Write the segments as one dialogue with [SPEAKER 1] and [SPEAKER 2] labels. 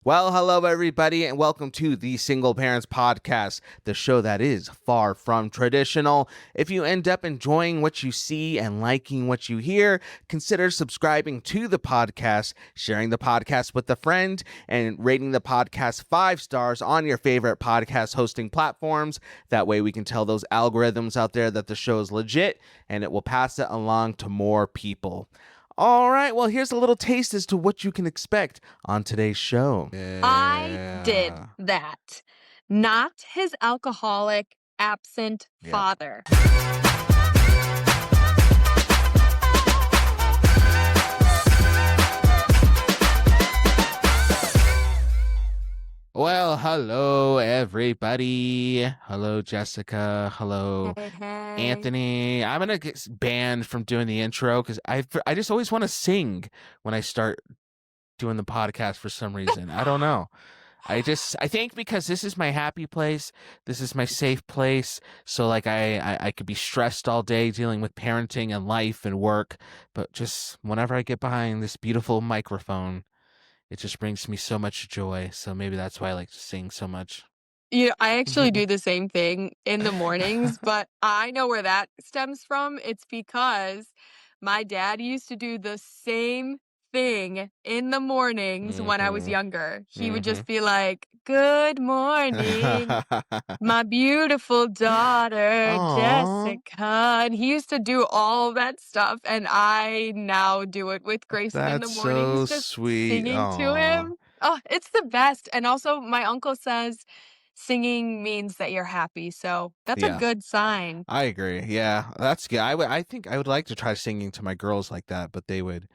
[SPEAKER 1] Well, hello, everybody, and welcome to the Single Parents Podcast, the show that is far from traditional. If you end up enjoying what you see and liking what you hear, consider subscribing to the podcast, sharing the podcast with a friend, and rating the podcast 5 stars on your favorite podcast hosting platforms. That way, we can tell those algorithms out there that the show is legit, and it will pass it along to more people. All right, well, here's a little taste as to what you can expect on today's show.
[SPEAKER 2] I did that. Not his alcoholic, absent
[SPEAKER 1] Yep.
[SPEAKER 2] father.
[SPEAKER 1] Well, hello, everybody. Hello, Jessica. Hello,
[SPEAKER 2] Hey.
[SPEAKER 1] Anthony. I'm going to get banned from doing the intro because I just always want to sing when I start doing the podcast for some reason. I don't know. I think because this is my happy place, this is my safe place. So like I could be stressed all day dealing with parenting and life and work, but just whenever I get behind this beautiful microphone, it just brings me so much joy. So maybe that's why I like to sing so much.
[SPEAKER 2] I actually do the same thing in the mornings, but I know where that stems from. It's because my dad used to do the same thing in the mornings when I was younger. He would just be like, "Good morning, my beautiful daughter,
[SPEAKER 1] Aw.
[SPEAKER 2] Jessica." And he used to do all that stuff, and I now do it with Grayson in the
[SPEAKER 1] That's
[SPEAKER 2] mornings,
[SPEAKER 1] so
[SPEAKER 2] just
[SPEAKER 1] sweet.
[SPEAKER 2] singing to
[SPEAKER 1] Aw.
[SPEAKER 2] him. Oh, it's the best. And also, my uncle says singing means that you're happy, so that's a
[SPEAKER 1] Yeah.
[SPEAKER 2] good sign.
[SPEAKER 1] I agree. Yeah, that's good. I think I would like to try singing to my girls like that, but they would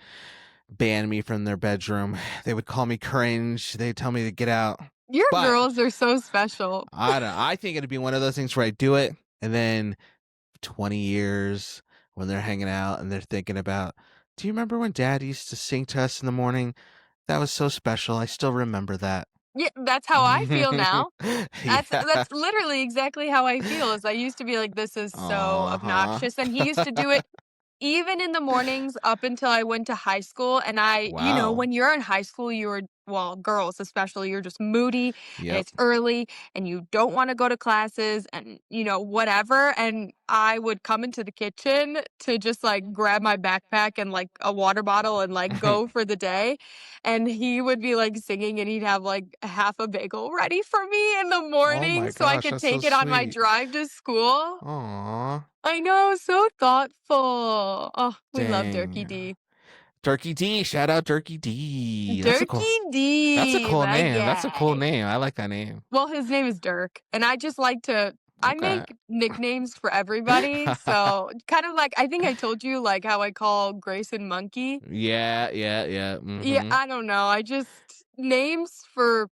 [SPEAKER 1] ban me from their bedroom. They would call me cringe. They'd tell me to get out.
[SPEAKER 2] Your
[SPEAKER 1] But
[SPEAKER 2] girls are so special.
[SPEAKER 1] I think it'd be one of those things where I do it, and then 20 years when they're hanging out and they're thinking about, do you remember when Dad used to sing to us in the morning? That was so special. I still remember that.
[SPEAKER 2] Yeah, that's how I feel now. That's
[SPEAKER 1] Yeah.
[SPEAKER 2] that's literally exactly how I feel. Is I used to be like, "This is so
[SPEAKER 1] Uh-huh.
[SPEAKER 2] obnoxious," and he used to do it even in the mornings up until I went to high school. And
[SPEAKER 1] Wow.
[SPEAKER 2] when you're in high school, well, girls especially, you're just moody and
[SPEAKER 1] Yep.
[SPEAKER 2] it's early and you don't want to go to classes and, whatever. And I would come into the kitchen to just like grab my backpack and like a water bottle and like go for the day. And he would be like singing and he'd have like half a bagel ready for me in the
[SPEAKER 1] Oh
[SPEAKER 2] morning
[SPEAKER 1] my
[SPEAKER 2] so I
[SPEAKER 1] gosh,
[SPEAKER 2] could
[SPEAKER 1] that's so
[SPEAKER 2] take it on my
[SPEAKER 1] sweet.
[SPEAKER 2] drive to school.
[SPEAKER 1] Aw.
[SPEAKER 2] I know, so thoughtful. Oh, we love Durkey
[SPEAKER 1] Dang.
[SPEAKER 2] D.
[SPEAKER 1] Turkey D, shout out Turkey D.
[SPEAKER 2] Durkey
[SPEAKER 1] That's a
[SPEAKER 2] D,
[SPEAKER 1] cool
[SPEAKER 2] my
[SPEAKER 1] name. That's a cool
[SPEAKER 2] guy.
[SPEAKER 1] name. I like that name.
[SPEAKER 2] Well, his name is Dirk, and I just like I
[SPEAKER 1] Okay.
[SPEAKER 2] make nicknames for everybody. So kind of like, I think I told you like how I call Grayson Monkey.
[SPEAKER 1] Yeah.
[SPEAKER 2] Yeah,
[SPEAKER 1] Mm-hmm.
[SPEAKER 2] I don't know. I just names for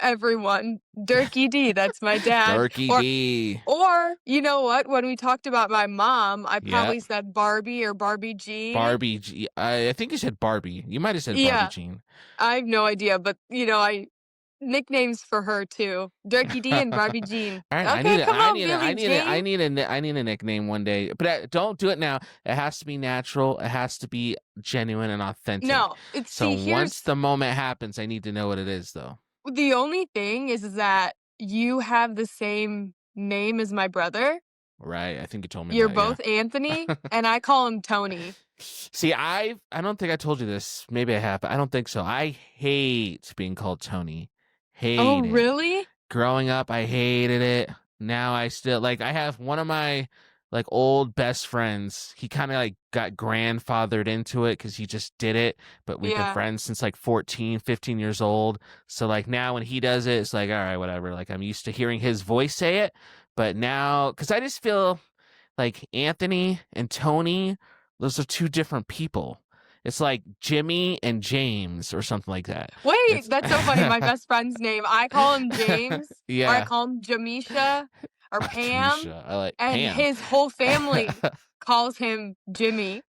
[SPEAKER 2] everyone. Durkey D, that's my dad.
[SPEAKER 1] Turkey D.
[SPEAKER 2] Or you know what? When we talked about my mom, I
[SPEAKER 1] Yep.
[SPEAKER 2] probably said Barbie or Barbie Jean.
[SPEAKER 1] Barbie. I think you said Barbie. You might have said Barbie
[SPEAKER 2] Yeah,
[SPEAKER 1] Jean.
[SPEAKER 2] I have no idea, but I nicknames for her too. Durkey D and Barbie Jean.
[SPEAKER 1] All right,
[SPEAKER 2] Okay, come on, Billie Jean.
[SPEAKER 1] I need a nickname one day, but don't do it now. It has to be natural. It has to be genuine and authentic.
[SPEAKER 2] No, it's
[SPEAKER 1] So
[SPEAKER 2] see,
[SPEAKER 1] once
[SPEAKER 2] here's
[SPEAKER 1] the moment happens, I need to know what it is, though.
[SPEAKER 2] the only thing is that you have the same name as my brother.
[SPEAKER 1] Right? I think you told me
[SPEAKER 2] You're
[SPEAKER 1] that. Yeah.
[SPEAKER 2] both Anthony, and I call him Tony.
[SPEAKER 1] See, I don't think I told you this. Maybe I have, but I don't think so. I hate being called Tony.
[SPEAKER 2] Oh,
[SPEAKER 1] Hate it.
[SPEAKER 2] really?
[SPEAKER 1] Growing up, I hated it. Now I still like. I have one of my like old best friends. He kind of like got grandfathered into it because he just did it. But we've been
[SPEAKER 2] Yeah.
[SPEAKER 1] friends since like 14, 15 years old. So like now when he does it, it's like, all right, whatever. Like I'm used to hearing his voice say it. But now, because I just feel like Anthony and Tony, those are two different people. It's like Jimmy and James or something like that.
[SPEAKER 2] Wait,
[SPEAKER 1] It's
[SPEAKER 2] that's so funny. My best friend's name, I call him James, or I
[SPEAKER 1] yeah.
[SPEAKER 2] call him Jamisha or Pam,
[SPEAKER 1] Tamisha. I like
[SPEAKER 2] and
[SPEAKER 1] Pam.
[SPEAKER 2] his whole family calls him Jimmy.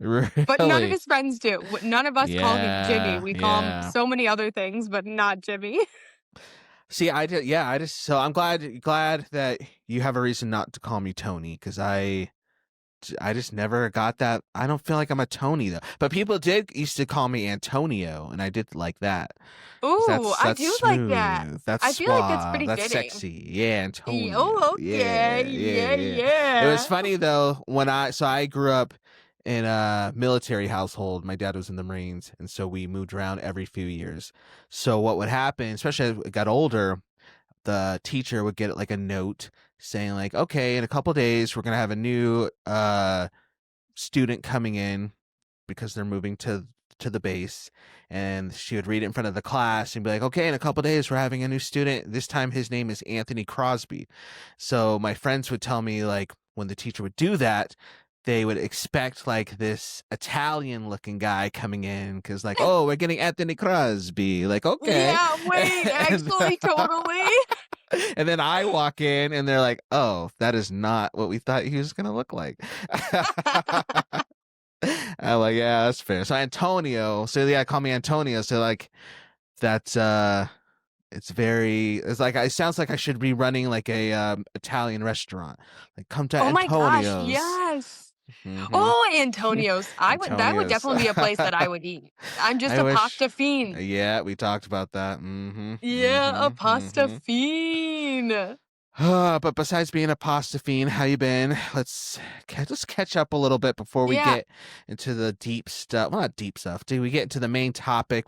[SPEAKER 2] But none of
[SPEAKER 1] Really?
[SPEAKER 2] his friends do. None of us call him Jimmy. We call him
[SPEAKER 1] Yeah.
[SPEAKER 2] so many other things, but not Jimmy.
[SPEAKER 1] See, I did. Yeah, I just. So I'm glad that you have a reason not to call me Tony, because I just never got that. I don't feel like I'm a Tony though. But people did used to call me Antonio, and I did like that. 'Cause
[SPEAKER 2] Ooh,
[SPEAKER 1] that's
[SPEAKER 2] I
[SPEAKER 1] that's
[SPEAKER 2] do like that.
[SPEAKER 1] smooth. That's
[SPEAKER 2] I feel like that's
[SPEAKER 1] suave.
[SPEAKER 2] pretty
[SPEAKER 1] That's
[SPEAKER 2] fitting.
[SPEAKER 1] sexy. Yeah, Antonio.
[SPEAKER 2] Oh, okay.
[SPEAKER 1] Yeah, yeah,
[SPEAKER 2] Yeah,
[SPEAKER 1] yeah. It was
[SPEAKER 2] yeah.
[SPEAKER 1] funny though when I grew up in a military household. My dad was in the Marines, and so we moved around every few years. So what would happen, especially as I got older, the teacher would get like a note saying like, okay, in a couple days we're gonna have a new student coming in because they're moving to the base, and she would read it in front of the class and be like, okay, in a couple days we're having a new student. This time his name is Anthony Crosby. So my friends would tell me like when the teacher would do that, they would expect like this Italian looking guy coming in because like, oh, we're getting Anthony Crosby. Like, okay.
[SPEAKER 2] Yeah, wait,
[SPEAKER 1] And,
[SPEAKER 2] actually, totally.
[SPEAKER 1] and then I walk in and they're like, oh, that is not what we thought he was gonna look like. I'm like, yeah, that's fair. So Antonio, so yeah, call me Antonio. So like that's it's like it sounds like I should be running like a Italian restaurant. Like come to
[SPEAKER 2] Oh my gosh,
[SPEAKER 1] Antonio's.
[SPEAKER 2] yes.
[SPEAKER 1] Hmm.
[SPEAKER 2] Oh, Antonio's. That would
[SPEAKER 1] Antonio's.
[SPEAKER 2] definitely be a place that I would eat. I'm just
[SPEAKER 1] I
[SPEAKER 2] a
[SPEAKER 1] wish.
[SPEAKER 2] pasta fiend.
[SPEAKER 1] Yeah, we talked about that. Mm-hmm.
[SPEAKER 2] Yeah, a pasta
[SPEAKER 1] Mm-hmm.
[SPEAKER 2] fiend.
[SPEAKER 1] But besides being a pasta fiend, how you been? Let's catch up a little bit before we
[SPEAKER 2] Yeah.
[SPEAKER 1] get into the deep stuff. Well, not deep stuff. Do we get into the main topic?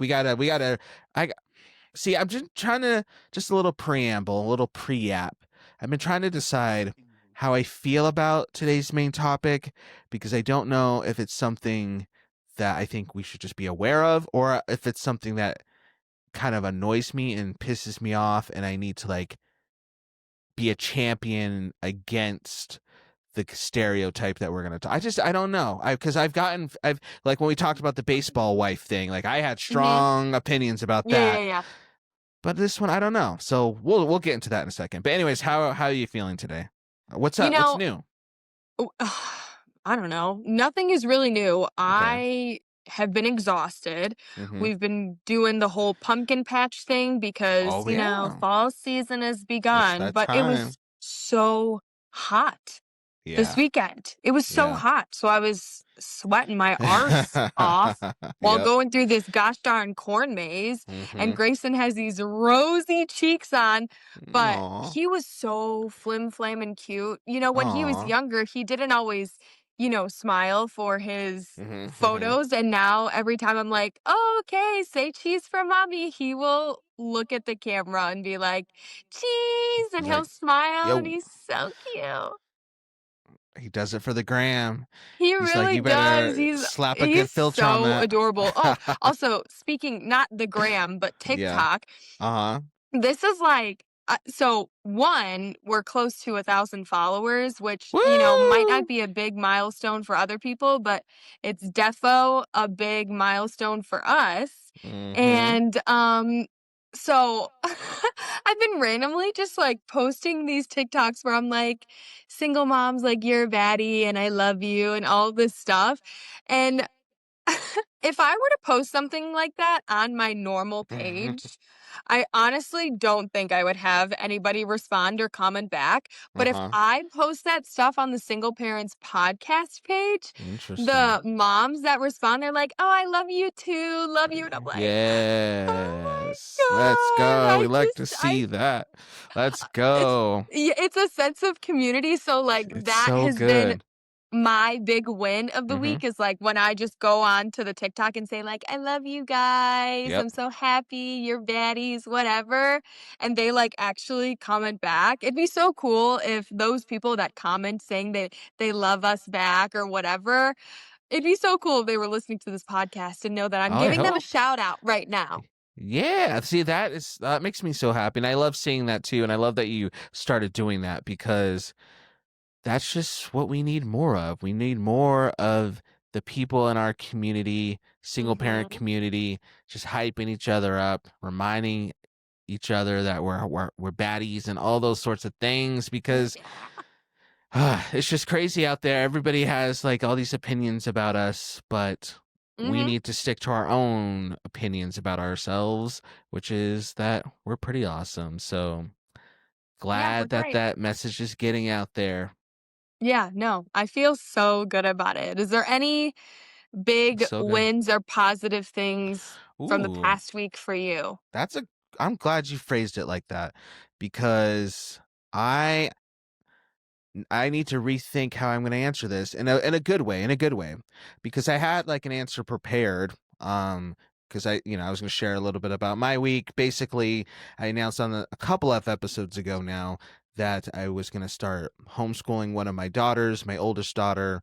[SPEAKER 1] See, I'm just trying to, just a little preamble, a little pre-app. I've been trying to decide how I feel about today's main topic because I don't know if it's something that I think we should just be aware of or if it's something that kind of annoys me and pisses me off and I need to like be a champion against the stereotype that we're going to talk. I don't know. Because I've like when we talked about the baseball wife thing, like I had strong opinions about that.
[SPEAKER 2] Yeah.
[SPEAKER 1] But this one, I don't know. So we'll get into that in a second. But anyways, how are you feeling today? What's
[SPEAKER 2] You
[SPEAKER 1] up? What's
[SPEAKER 2] know,
[SPEAKER 1] new?
[SPEAKER 2] I don't know. Nothing is really new.
[SPEAKER 1] Okay.
[SPEAKER 2] I have been exhausted.
[SPEAKER 1] Mm-hmm.
[SPEAKER 2] We've been doing the whole pumpkin patch thing because,
[SPEAKER 1] Oh,
[SPEAKER 2] you know,
[SPEAKER 1] yeah.
[SPEAKER 2] fall season has
[SPEAKER 1] It's
[SPEAKER 2] begun,
[SPEAKER 1] that
[SPEAKER 2] but it
[SPEAKER 1] time.
[SPEAKER 2] was so hot this
[SPEAKER 1] Yeah.
[SPEAKER 2] weekend. It was so
[SPEAKER 1] Yeah.
[SPEAKER 2] hot. So I was sweating my arse off while
[SPEAKER 1] Yep.
[SPEAKER 2] going through this gosh darn corn maze. And
[SPEAKER 1] Mhm.
[SPEAKER 2] Grayson has these rosy cheeks on, but
[SPEAKER 1] Aw.
[SPEAKER 2] he was so flim flam and cute. You know, when he was
[SPEAKER 1] Aw.
[SPEAKER 2] younger, he didn't always, you know, smile for his
[SPEAKER 1] Mhm.
[SPEAKER 2] photos. And now every time I'm like, oh, okay, say cheese for mommy, he will look at the camera and be like, cheese, and
[SPEAKER 1] He's
[SPEAKER 2] he'll
[SPEAKER 1] like,
[SPEAKER 2] smile, and
[SPEAKER 1] yo,
[SPEAKER 2] he's so cute.
[SPEAKER 1] he does it for the gram.
[SPEAKER 2] He
[SPEAKER 1] He's like,
[SPEAKER 2] really
[SPEAKER 1] you
[SPEAKER 2] does.
[SPEAKER 1] better slap a good filter on
[SPEAKER 2] So
[SPEAKER 1] that.
[SPEAKER 2] adorable. Oh, also, speaking not the gram, but
[SPEAKER 1] Yeah.
[SPEAKER 2] TikTok,
[SPEAKER 1] Uh-huh.
[SPEAKER 2] this is like, so one, we're close to 1,000 followers, which, you know, might
[SPEAKER 1] Woo!
[SPEAKER 2] not be a big milestone for other people, but it's defo a big milestone for us.
[SPEAKER 1] Mhm.
[SPEAKER 2] And so I've been randomly just like posting these TikToks where I'm like, single moms, like you're a baddie and I love you and all this stuff. And if I were to post something like that on my normal
[SPEAKER 1] Mhm.
[SPEAKER 2] page, I honestly don't think I would have anybody respond or comment back. But if
[SPEAKER 1] Uh-huh.
[SPEAKER 2] I post that stuff on the Single Parents podcast page,
[SPEAKER 1] Interesting.
[SPEAKER 2] the moms that respond, they're like, oh, I love you too, love you. And I'm like,
[SPEAKER 1] Yes.
[SPEAKER 2] oh
[SPEAKER 1] Let's
[SPEAKER 2] my God,
[SPEAKER 1] go. We like to see that. Let's go.
[SPEAKER 2] it's a sense of community. So like
[SPEAKER 1] It's
[SPEAKER 2] that
[SPEAKER 1] so
[SPEAKER 2] has been
[SPEAKER 1] good.
[SPEAKER 2] my big win of the
[SPEAKER 1] Mhm.
[SPEAKER 2] week is like when I just go on to the TikTok and say like, I love you guys.
[SPEAKER 1] Yep.
[SPEAKER 2] I'm so happy. You're baddies, whatever. And they like actually comment back. It'd be so cool if those people that comment saying that they love us back or whatever, it'd be so cool if they were listening to this podcast and know that I'm
[SPEAKER 1] Oh, I
[SPEAKER 2] giving them a
[SPEAKER 1] hope.
[SPEAKER 2] shout out right now.
[SPEAKER 1] Yeah, see that makes me so happy, and I love seeing that too, and I love that you started doing that because that's just what we need more of. We need more of the people in our community, single parent
[SPEAKER 2] Mhm.
[SPEAKER 1] community, just hyping each other up, reminding each other that we're baddies and all those sorts of things because it's just crazy out there. Everybody has like all these opinions about us, but we
[SPEAKER 2] Mhm.
[SPEAKER 1] need to stick to our own opinions about ourselves, which is that we're pretty awesome. So
[SPEAKER 2] Yeah, we're
[SPEAKER 1] glad that
[SPEAKER 2] great.
[SPEAKER 1] that message is getting out there.
[SPEAKER 2] Yeah, no, I feel so good about it. Is there any big
[SPEAKER 1] So good.
[SPEAKER 2] wins or positive things from the
[SPEAKER 1] Ooh,
[SPEAKER 2] past week for you?
[SPEAKER 1] that's a. I'm glad you phrased it like that because I I need to rethink how I'm going to answer this in a good way, because I had like an answer prepared. Because I was going to share a little bit about my week. Basically, I announced on a couple of episodes ago now that I was going to start homeschooling one of my daughters, my oldest daughter.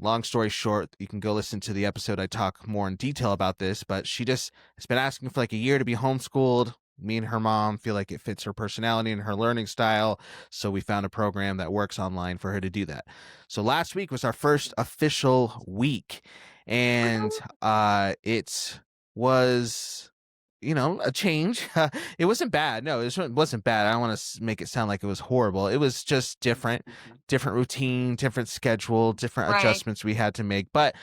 [SPEAKER 1] Long story short, you can go listen to the episode. I talk more in detail about this, but she just has been asking for like a year to be homeschooled. Me and her mom feel like it fits her personality and her learning style. So we found a program that works online for her to do that. So last week was our first official week. And it was, a change. It wasn't bad. No, it wasn't bad. I don't want to make it sound like it was horrible. It was just different routine, different schedule, different
[SPEAKER 2] Right.
[SPEAKER 1] adjustments we had to make. But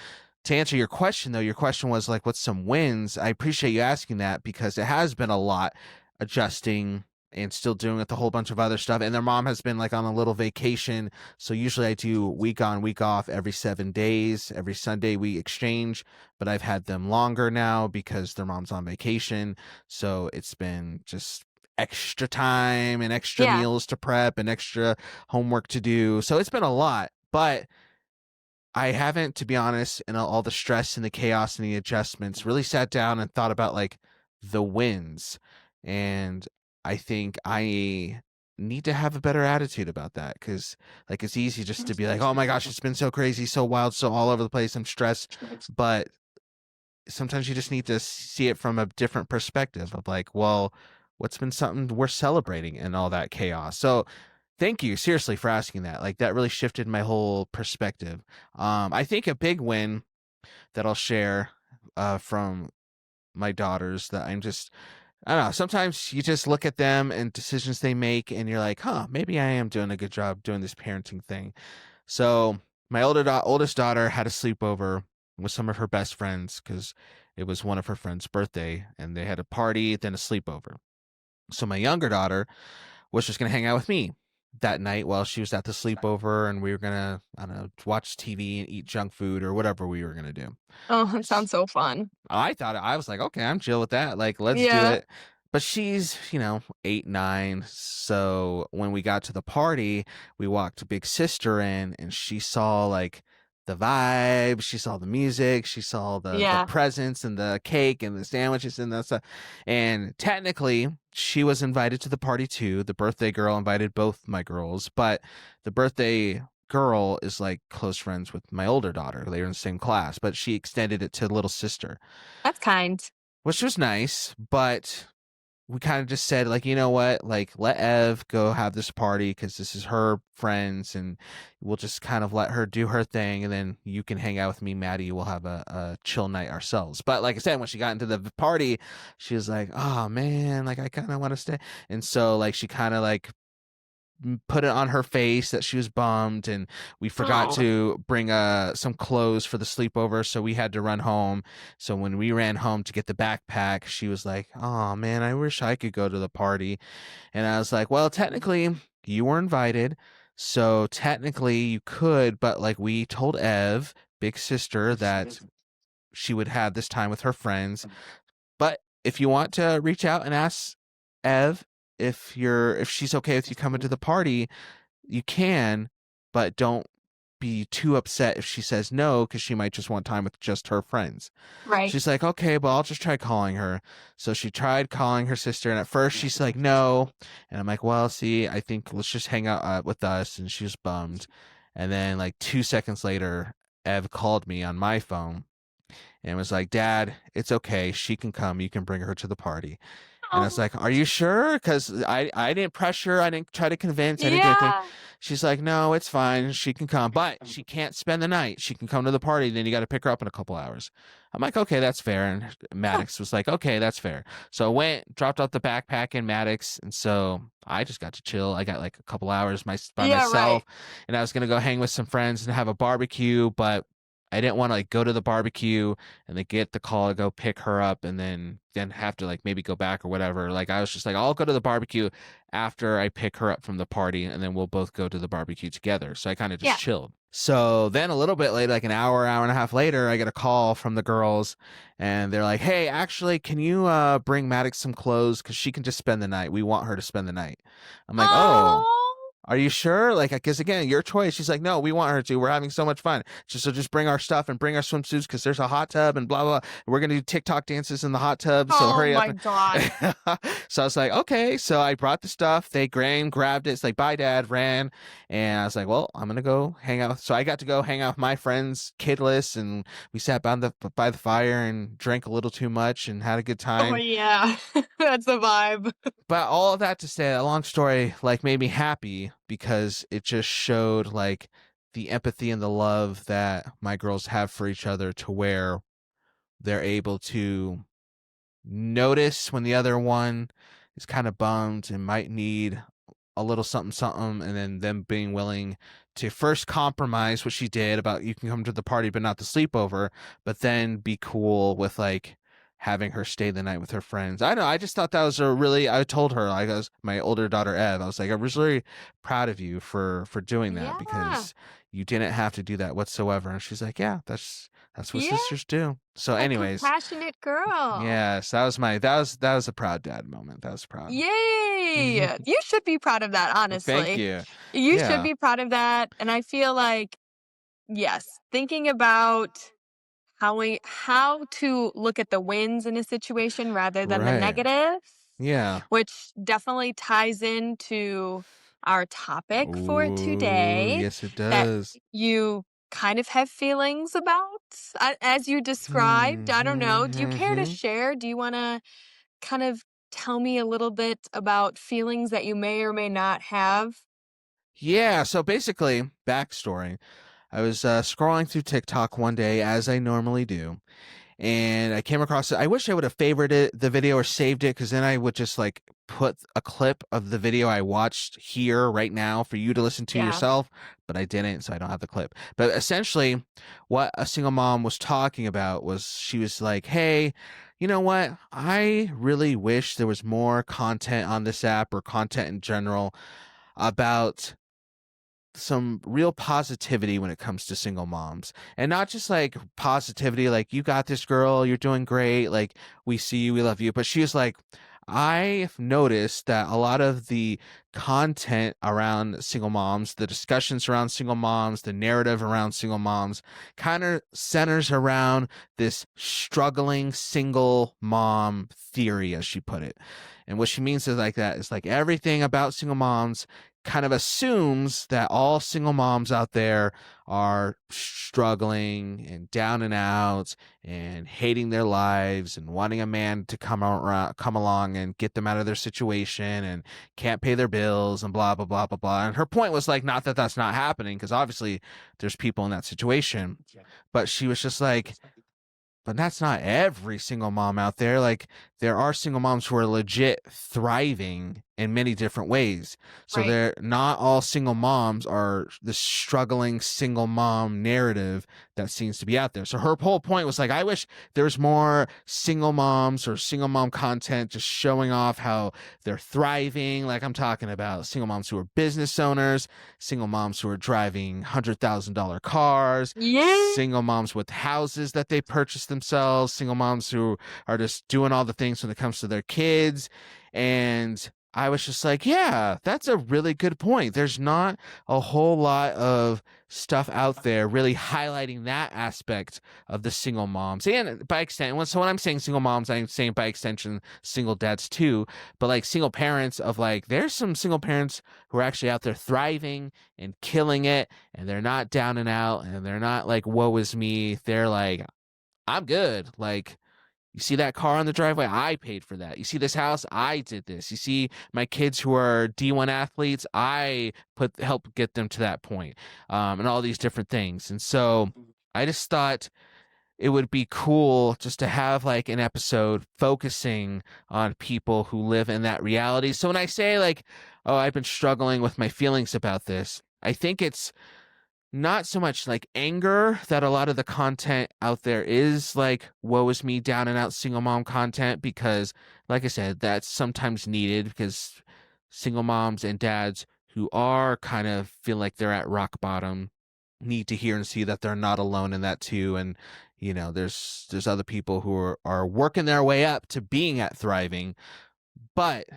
[SPEAKER 1] to answer your question, though, your question was like, what's some wins? I appreciate you asking that because it has been a lot adjusting and still doing with a whole bunch of other stuff. And their mom has been like on a little vacation. So usually I do week on, week off every 7 days. Every Sunday we exchange, but I've had them longer now because their mom's on vacation. So it's been just extra time and extra
[SPEAKER 2] Yeah.
[SPEAKER 1] meals to prep and extra homework to do. So it's been a lot, but I haven't, to be honest, in all the stress and the chaos and the adjustments, really sat down and thought about like the wins. And I think I need to have a better attitude about that because like it's easy just to be like, oh my gosh, it's been so crazy, so wild, so all over the place. I'm stressed. But sometimes you just need to see it from a different perspective of like, well, what's been something worth celebrating in all that chaos? So thank you seriously for asking that. Like that really shifted my whole perspective. I think a big win that I'll share from my daughters that I don't know, sometimes you just look at them and decisions they make and you're like, huh, maybe I am doing a good job doing this parenting thing. So my oldest daughter had a sleepover with some of her best friends because it was one of her friends' birthday and they had a party, then a sleepover. So my younger daughter was just gonna hang out with me that night while she was at the sleepover, and we were gonna, I don't know, watch TV and eat junk food or whatever we were gonna do.
[SPEAKER 2] Oh, it sounds so fun.
[SPEAKER 1] I was like, okay, I'm chill with that. Like, let's do
[SPEAKER 2] Yeah.
[SPEAKER 1] it. But she's, 8, 9. So when we got to the party, we walked Big Sister in, and she saw like the vibe. She saw the music. She saw the
[SPEAKER 2] Yeah.
[SPEAKER 1] presents and the cake and the sandwiches and that stuff. And technically, she was invited to the party too. The birthday girl invited both my girls, but the birthday girl is like close friends with my older daughter. They were in the same class, but she extended it to little sister,
[SPEAKER 2] That's kind.
[SPEAKER 1] which was nice. But we kind of just said, like, you know what? Like, let Ev go have this party because this is her friends, and we'll just kind of let her do her thing. And then you can hang out with me, Maddie. We'll have a chill night ourselves. But like I said, when she got into the party, she was like, oh man, like, I kind of want to stay. And so, like, she kind of like put it on her face that she was bummed, and we forgot
[SPEAKER 2] Oh.
[SPEAKER 1] to bring some clothes for the sleepover, so we had to run home. So when we ran home to get the backpack, she was like, oh man, I wish I could go to the party. And I was like, well, technically you were invited, so technically you could, but like we told Ev, big sister, that she would have this time with her friends. But if you want to reach out and ask Ev if she's okay with you coming to the party, you can, but don't be too upset if she says no, because she might just want time with just her friends.
[SPEAKER 2] Right.
[SPEAKER 1] She's like, okay, but I'll just try calling her. So she tried calling her sister, and at first she's like, no. And I'm like, well, see, I think let's just hang out with us. And she was bummed. And then like 2 seconds later, Ev called me on my phone and was like, Dad, it's okay. She can come. You can bring her to the party. And I was
[SPEAKER 2] Oh.
[SPEAKER 1] like, are you sure? Because I didn't pressure. I didn't try to convince. I didn't do anything.
[SPEAKER 2] Yeah.
[SPEAKER 1] She's like, no, it's fine. She can come, but she can't spend the night. She can come to the party. Then you got to pick her up in a couple hours. I'm like, okay, that's fair. And Maddox was like, okay, that's fair. So I went, dropped off the backpack in Maddox. And so I just got to chill. I got like a couple hours by
[SPEAKER 2] Yeah,
[SPEAKER 1] myself.
[SPEAKER 2] right.
[SPEAKER 1] And I was going to go hang with some friends and have a barbecue. But I didn't want to like go to the barbecue and then get the call to go pick her up and then have to like maybe go back or whatever. Like I was just like, I'll go to the barbecue after I pick her up from the party and then we'll both go to the barbecue together. So I kind of just
[SPEAKER 2] Yeah.
[SPEAKER 1] chilled. So then a little bit later, like an hour and a half later, I get a call from the girls and they're like, hey, actually, can you bring Maddox some clothes? Because she can just spend the night. We want her to spend the night. I'm like, oh. Are you sure? Like, I guess again, your choice. She's like, no, we want her to. We're having so much fun. So just bring our stuff and bring our swimsuits because there's a hot tub and blah, blah. We're going to do TikTok dances in the hot tub. So hurry up.
[SPEAKER 2] Oh, my God.
[SPEAKER 1] So I was like, okay. So I brought the stuff. They grabbed it. It's like, bye, Dad, ran. And I was like, well, I'm going to go hang out. So I got to go hang out with my friends, kidless, and we sat by the fire and drank a little too much and had a good time.
[SPEAKER 2] Oh, yeah. That's the vibe.
[SPEAKER 1] But all of that to say, a long story, like, made me happy because it just showed, like, the empathy and the love that my girls have for each other to where they're able to notice when the other one is kind of bummed and might need a little something, something, and then them being willing to first compromise, what she did about you can come to the party but not the sleepover, but then be cool with, like, having her stay the night with her friends. I know. I just thought that was I told her, like, I was my older daughter, Ev, I was like, I was really proud of you for doing that
[SPEAKER 2] Yeah.
[SPEAKER 1] because you didn't have to do that whatsoever. And she's like, yeah, that's what
[SPEAKER 2] Yeah.
[SPEAKER 1] sisters do. So
[SPEAKER 2] A
[SPEAKER 1] anyways,
[SPEAKER 2] compassionate girl.
[SPEAKER 1] yes, that was a proud dad moment. That was proud.
[SPEAKER 2] Yay! You should be proud of that, honestly.
[SPEAKER 1] Thank you.
[SPEAKER 2] You should
[SPEAKER 1] Yeah.
[SPEAKER 2] be proud of that. And I feel like, yes, thinking about how to look at the wins in a situation rather than the
[SPEAKER 1] Right.
[SPEAKER 2] negatives,
[SPEAKER 1] Yeah.
[SPEAKER 2] which definitely ties into our topic for
[SPEAKER 1] Ooh,
[SPEAKER 2] today
[SPEAKER 1] yes, it
[SPEAKER 2] that
[SPEAKER 1] does.
[SPEAKER 2] you kind of have feelings about as you described. I don't know. Do you care to
[SPEAKER 1] Mhm.
[SPEAKER 2] share? Do you want to kind of tell me a little bit about feelings that you may or may not have?
[SPEAKER 1] Yeah, so basically, backstory. I was scrolling through TikTok one day, as I normally do, and I came across it. I wish I would have favorited the video or saved it, because then I would just like put a clip of the video I watched here right now for you to listen to
[SPEAKER 2] Yeah.
[SPEAKER 1] yourself, but I didn't, so I don't have the clip. But essentially, what a single mom was talking about was she was like, hey, you know what? I really wish there was more content on this app or content in general about some real positivity when it comes to single moms, and not just like positivity like you got this, girl, you're doing great, like we see you, we love you. But she was like, I've noticed that a lot of the content around single moms, the discussions around single moms, the narrative around single moms kind of centers around this struggling single mom theory, as she put it. And what she means is like that is like everything about single moms kind of assumes that all single moms out there are struggling and down and out and hating their lives and wanting a man to come along and get them out of their situation and can't pay their bills and blah, blah, blah, blah, blah. And her point was like, not that that's not happening, because obviously there's people in that situation, but she was just like, but that's not every single mom out there. Like, there are single moms who are legit thriving in many different ways. So
[SPEAKER 2] Right.
[SPEAKER 1] they're not all single moms are the struggling single mom narrative that seems to be out there. So her whole point was like, I wish there was more single moms or single mom content just showing off how they're thriving. Like, I'm talking about single moms who are business owners, single moms who are driving $100,000 cars,
[SPEAKER 2] Yeah.
[SPEAKER 1] single moms with houses that they purchased themselves, single moms who are just doing all the things when it comes to their kids. And I was just like, yeah, that's a really good point. There's not a whole lot of stuff out there really highlighting that aspect of the single moms. And by extent, so when I'm saying single moms, I'm saying by extension single dads too. But like single parents of like, there's some single parents who are actually out there thriving and killing it. And they're not down and out. And they're not like, woe is me. They're like, I'm good. Like, you see that car on the driveway? I paid for that. You see this house? I did this. You see my kids who are D1 athletes? I help get them to that point, and all these different things. And so I just thought it would be cool just to have like an episode focusing on people who live in that reality. So when I say like, oh, I've been struggling with my feelings about this, I think it's not so much like anger that a lot of the content out there is like woe is me down and out single mom content, because like I said, that's sometimes needed because single moms and dads who are kind of feel like they're at rock bottom need to hear and see that they're not alone in that too. And there's other people who are working their way up to being at thriving, but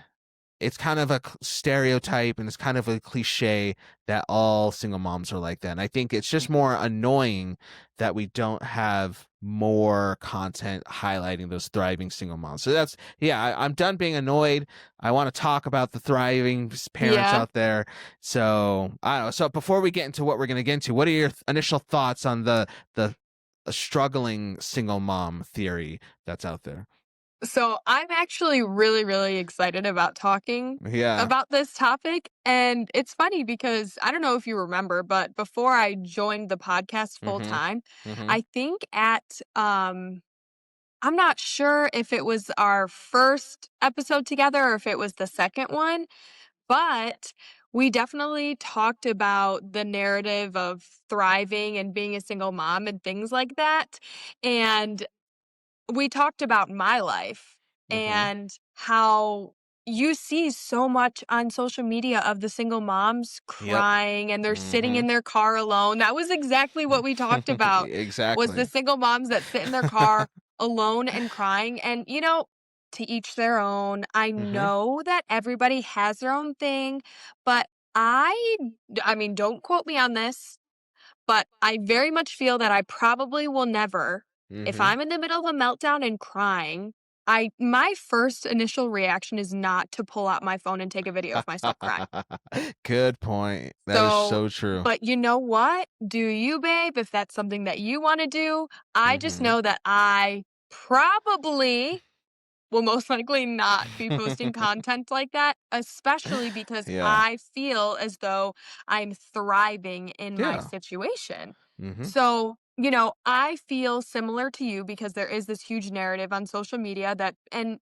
[SPEAKER 1] it's kind of a stereotype and it's kind of a cliche that all single moms are like that. And I think it's just more annoying that we don't have more content highlighting those thriving single moms. So that's, yeah, I'm done being annoyed. I want to talk about the thriving parents
[SPEAKER 2] Yeah.
[SPEAKER 1] out there. So I don't know. So before we get into what we're going to get into, what are your initial thoughts on the struggling single mom theory that's out there?
[SPEAKER 2] So I'm actually really, really excited about talking
[SPEAKER 1] Yeah.
[SPEAKER 2] about this topic. And it's funny because I don't know if you remember, but before I joined the podcast full
[SPEAKER 1] Mm-hmm.
[SPEAKER 2] time,
[SPEAKER 1] Mm-hmm.
[SPEAKER 2] I think I'm not sure if it was our first episode together or if it was the second one, but we definitely talked about the narrative of thriving and being a single mom and things like that. And we talked about my life
[SPEAKER 1] Mm-hmm.
[SPEAKER 2] and how you see so much on social media of the single moms
[SPEAKER 1] Yep.
[SPEAKER 2] crying and they're sitting
[SPEAKER 1] Mm-hmm.
[SPEAKER 2] in their car alone. That was exactly what we talked about, was the
[SPEAKER 1] Exactly.
[SPEAKER 2] single moms that sit in their car alone and crying. And, to each their own. I
[SPEAKER 1] Mm-hmm.
[SPEAKER 2] know that everybody has their own thing, but I mean, don't quote me on this, but I very much feel that I probably will never, if
[SPEAKER 1] Mm-hmm.
[SPEAKER 2] I'm in the middle of a meltdown and crying, my first initial reaction is not to pull out my phone and take a video of myself crying.
[SPEAKER 1] Good point. That is
[SPEAKER 2] So,
[SPEAKER 1] so true.
[SPEAKER 2] but you know what? Do you, babe, if that's something that you want to do. I just
[SPEAKER 1] Mm-hmm.
[SPEAKER 2] know that I probably will most likely not be posting content like that, especially because
[SPEAKER 1] Yeah.
[SPEAKER 2] I feel as though I'm thriving in my
[SPEAKER 1] Yeah.
[SPEAKER 2] situation.
[SPEAKER 1] Mm-hmm.
[SPEAKER 2] So, I feel similar to you because there is this huge narrative on social media that, and,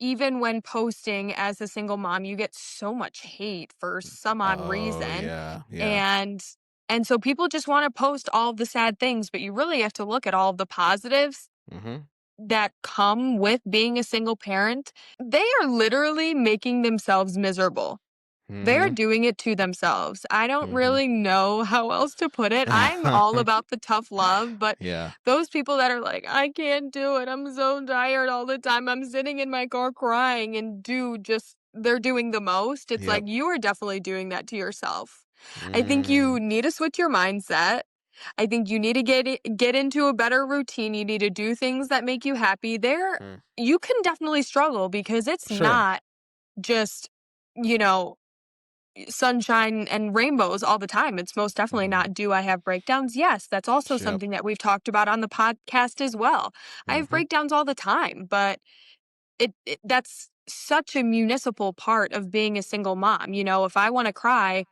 [SPEAKER 2] even when posting as a single mom, you get so much hate for some odd
[SPEAKER 1] Oh
[SPEAKER 2] reason.
[SPEAKER 1] yeah. Yeah.
[SPEAKER 2] And and so people just want to post all of the sad things, but you really have to look at all of the positives
[SPEAKER 1] Mm-hmm.
[SPEAKER 2] that come with being a single parent. They are literally making themselves miserable. They're
[SPEAKER 1] Mm-hmm.
[SPEAKER 2] doing it to themselves. I don't
[SPEAKER 1] Mm-hmm.
[SPEAKER 2] really know how else to put it. I'm all about the tough love, but
[SPEAKER 1] Yeah.
[SPEAKER 2] those people that are like, I can't do it. I'm so tired all the time. I'm sitting in my car crying and they're doing the most. It's like
[SPEAKER 1] Yep.
[SPEAKER 2] you are definitely doing that to yourself. I think
[SPEAKER 1] Mm.
[SPEAKER 2] you need to switch your mindset. I think you need to get into a better routine. You need to do things that make you happy.
[SPEAKER 1] Mm.
[SPEAKER 2] You can definitely struggle because it's
[SPEAKER 1] Sure.
[SPEAKER 2] not just, you know, sunshine and rainbows all the time. It's most definitely
[SPEAKER 1] Mm-hmm.
[SPEAKER 2] not, do I have breakdowns? Yes, that's also
[SPEAKER 1] Yep.
[SPEAKER 2] something that we've talked about on the podcast as well. I have
[SPEAKER 1] Mm-hmm.
[SPEAKER 2] breakdowns all the time, but that's such a municipal part of being a single mom. If I want to cry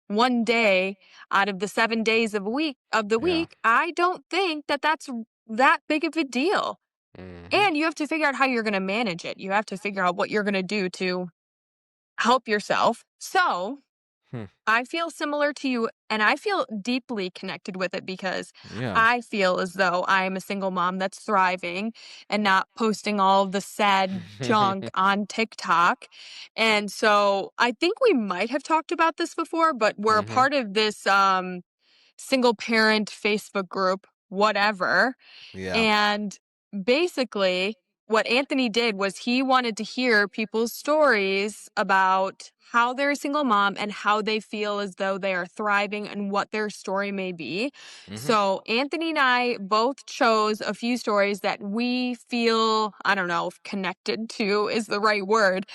[SPEAKER 2] one day out of the 7 days of the
[SPEAKER 1] Yeah.
[SPEAKER 2] week, I don't think that that's that big of a deal.
[SPEAKER 1] Mm-hmm.
[SPEAKER 2] And you have to figure out how you're going to manage it. You have to figure out what you're going to do to help yourself. So,
[SPEAKER 1] Hmm.
[SPEAKER 2] I feel similar to you, and I feel deeply connected with it because
[SPEAKER 1] Yeah.
[SPEAKER 2] I feel as though I am a single mom that's thriving and not posting all of the sad junk on TikTok. And so I think we might have talked about this before, but we're a
[SPEAKER 1] Mm-hmm.
[SPEAKER 2] part of this single parent Facebook group, whatever.
[SPEAKER 1] Yeah.
[SPEAKER 2] And basically, what Anthony did was he wanted to hear people's stories about how they're a single mom and how they feel as though they are thriving and what their story may be.
[SPEAKER 1] Mm-hmm.
[SPEAKER 2] So, Anthony and I both chose a few stories that we feel, I don't know if connected to is the right word,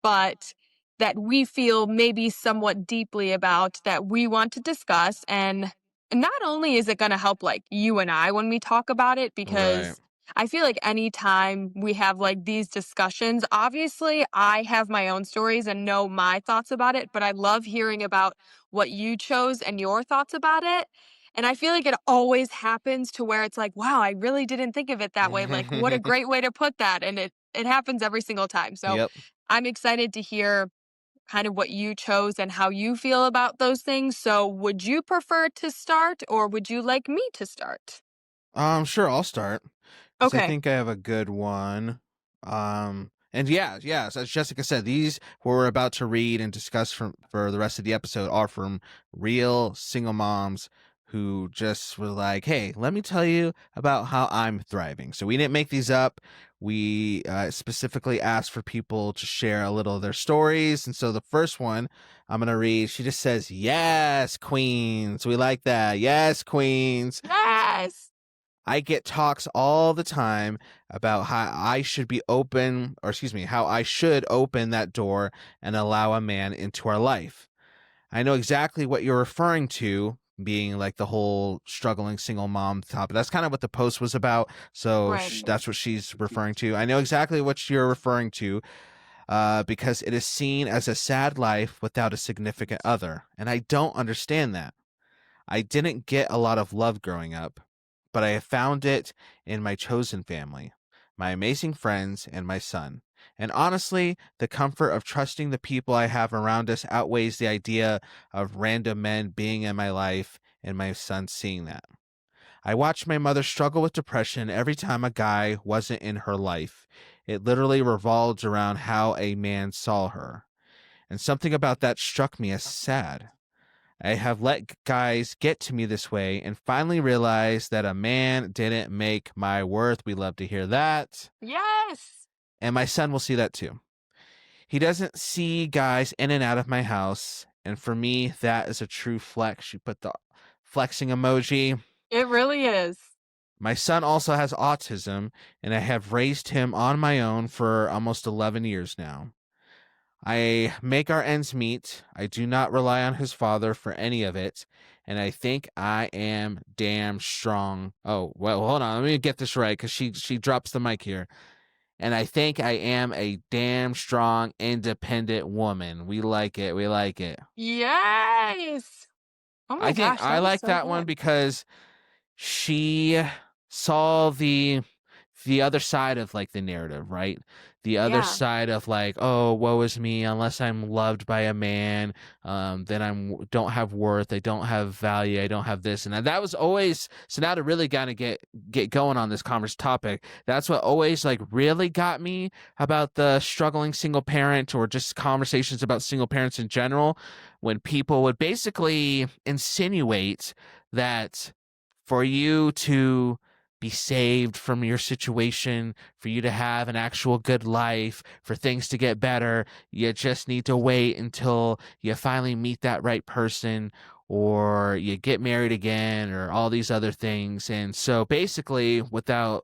[SPEAKER 2] but that we feel maybe somewhat deeply about that we want to discuss. And not only is it going to help like you and I when we talk about it,
[SPEAKER 1] Right.
[SPEAKER 2] because I feel like anytime we have like these discussions, obviously I have my own stories and know my thoughts about it, but I love hearing about what you chose and your thoughts about it. And I feel like it always happens to where it's like, wow, I really didn't think of it that way. Like, what a great way to put that. And it happens every single time. So
[SPEAKER 1] Yep.
[SPEAKER 2] I'm excited to hear kind of what you chose and how you feel about those things. So, would you prefer to start or would you like me to start?
[SPEAKER 1] Sure, I'll start because I
[SPEAKER 2] Okay.
[SPEAKER 1] think I have a good one. And yeah, so as Jessica said, these we're about to read and discuss for the rest of the episode are from real single moms who just were like, "Hey, let me tell you about how I'm thriving." So we didn't make these up. We specifically asked for people to share a little of their stories, and so the first one I'm gonna read. She just says, "Yes, queens, we like that. Yes, queens."
[SPEAKER 2] Yes.
[SPEAKER 1] I get talks all the time about how I should be open, or excuse me, how I should open that door and allow a man into our life. I know exactly what you're referring to, being like the whole struggling single mom topic. That's kind of what the post was about. So
[SPEAKER 2] Right.
[SPEAKER 1] that's what she's referring to. I know exactly what you're referring to because it is seen as a sad life without a significant other. And I don't understand that. I didn't get a lot of love growing up, but I have found it in my chosen family, my amazing friends, and my son. And honestly, the comfort of trusting the people I have around us outweighs the idea of random men being in my life and my son seeing that. I watched my mother struggle with depression every time a guy wasn't in her life. It literally revolved around how a man saw her. And something about that struck me as sad. I have let guys get to me this way and finally realized that a man didn't make my worth. We love to hear that.
[SPEAKER 2] Yes.
[SPEAKER 1] And my son will see that too. He doesn't see guys in and out of my house. And for me, that is a true flex. She put the flexing emoji.
[SPEAKER 2] It really is.
[SPEAKER 1] My son also has autism, and I have raised him on my own for almost 11 years now. I make our ends meet. I do not rely on his father for any of it, and I think I am damn strong. Oh, well, hold on. Let me get this right because she drops the mic here. And I think I am a damn strong, independent woman. We like it. We like it.
[SPEAKER 2] Yes. Oh my
[SPEAKER 1] I think
[SPEAKER 2] gosh,
[SPEAKER 1] I
[SPEAKER 2] that is
[SPEAKER 1] like
[SPEAKER 2] so
[SPEAKER 1] that one
[SPEAKER 2] good.
[SPEAKER 1] because she saw the other side of like the narrative, right? The other
[SPEAKER 2] Yeah.
[SPEAKER 1] side of like, oh, woe is me, unless I'm loved by a man, then don't have worth, I don't have value, I don't have this. And that was always, so now to really kind of get going on this converse topic, that's what always like really got me about the struggling single parent or just conversations about single parents in general, when people would basically insinuate that for you to be saved from your situation, for you to have an actual good life, for things to get better, you just need to wait until you finally meet that right person or you get married again or all these other things. And so basically, without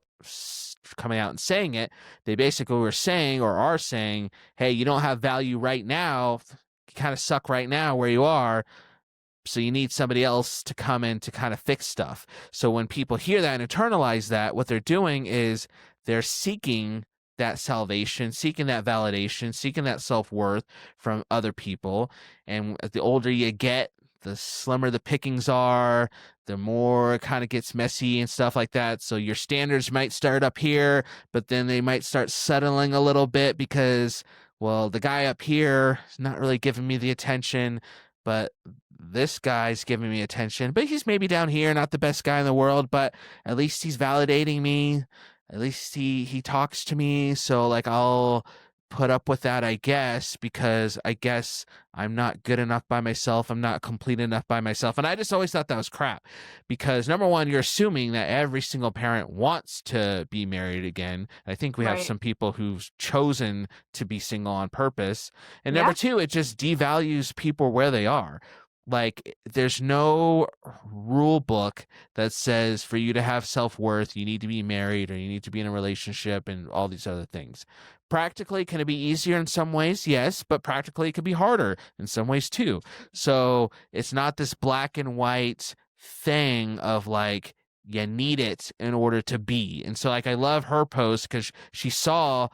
[SPEAKER 1] coming out and saying it, they basically were saying or are saying, hey, you don't have value right now. You kind of suck right now where you are. So you need somebody else to come in to kind of fix stuff. So when people hear that and internalize that, what they're doing is they're seeking that salvation, seeking that validation, seeking that self-worth from other people. And the older you get, the slimmer the pickings are, the more it kind of gets messy and stuff like that. So your standards might start up here, but then they might start settling a little bit because, well, the guy up here is not really giving me the attention, but this guy's giving me attention, but he's maybe down here, not the best guy in the world, but at least he's validating me. At least he talks to me. So like I'll put up with that, I guess, because I guess I'm not good enough by myself. I'm not complete enough by myself. And I just always thought that was crap because number one, you're assuming that every single parent wants to be married again. I think we have
[SPEAKER 2] Right.
[SPEAKER 1] some people who've chosen to be single on purpose. And number
[SPEAKER 2] Yeah.
[SPEAKER 1] two, it just devalues people where they are. Like there's no rule book that says for you to have self-worth you need to be married or you need to be in a relationship and all these other things. Practically, can it be easier in some ways? Yes, but practically it could be harder in some ways too. So it's not this black and white thing of like you need it in order to be. And so like I love her post because she saw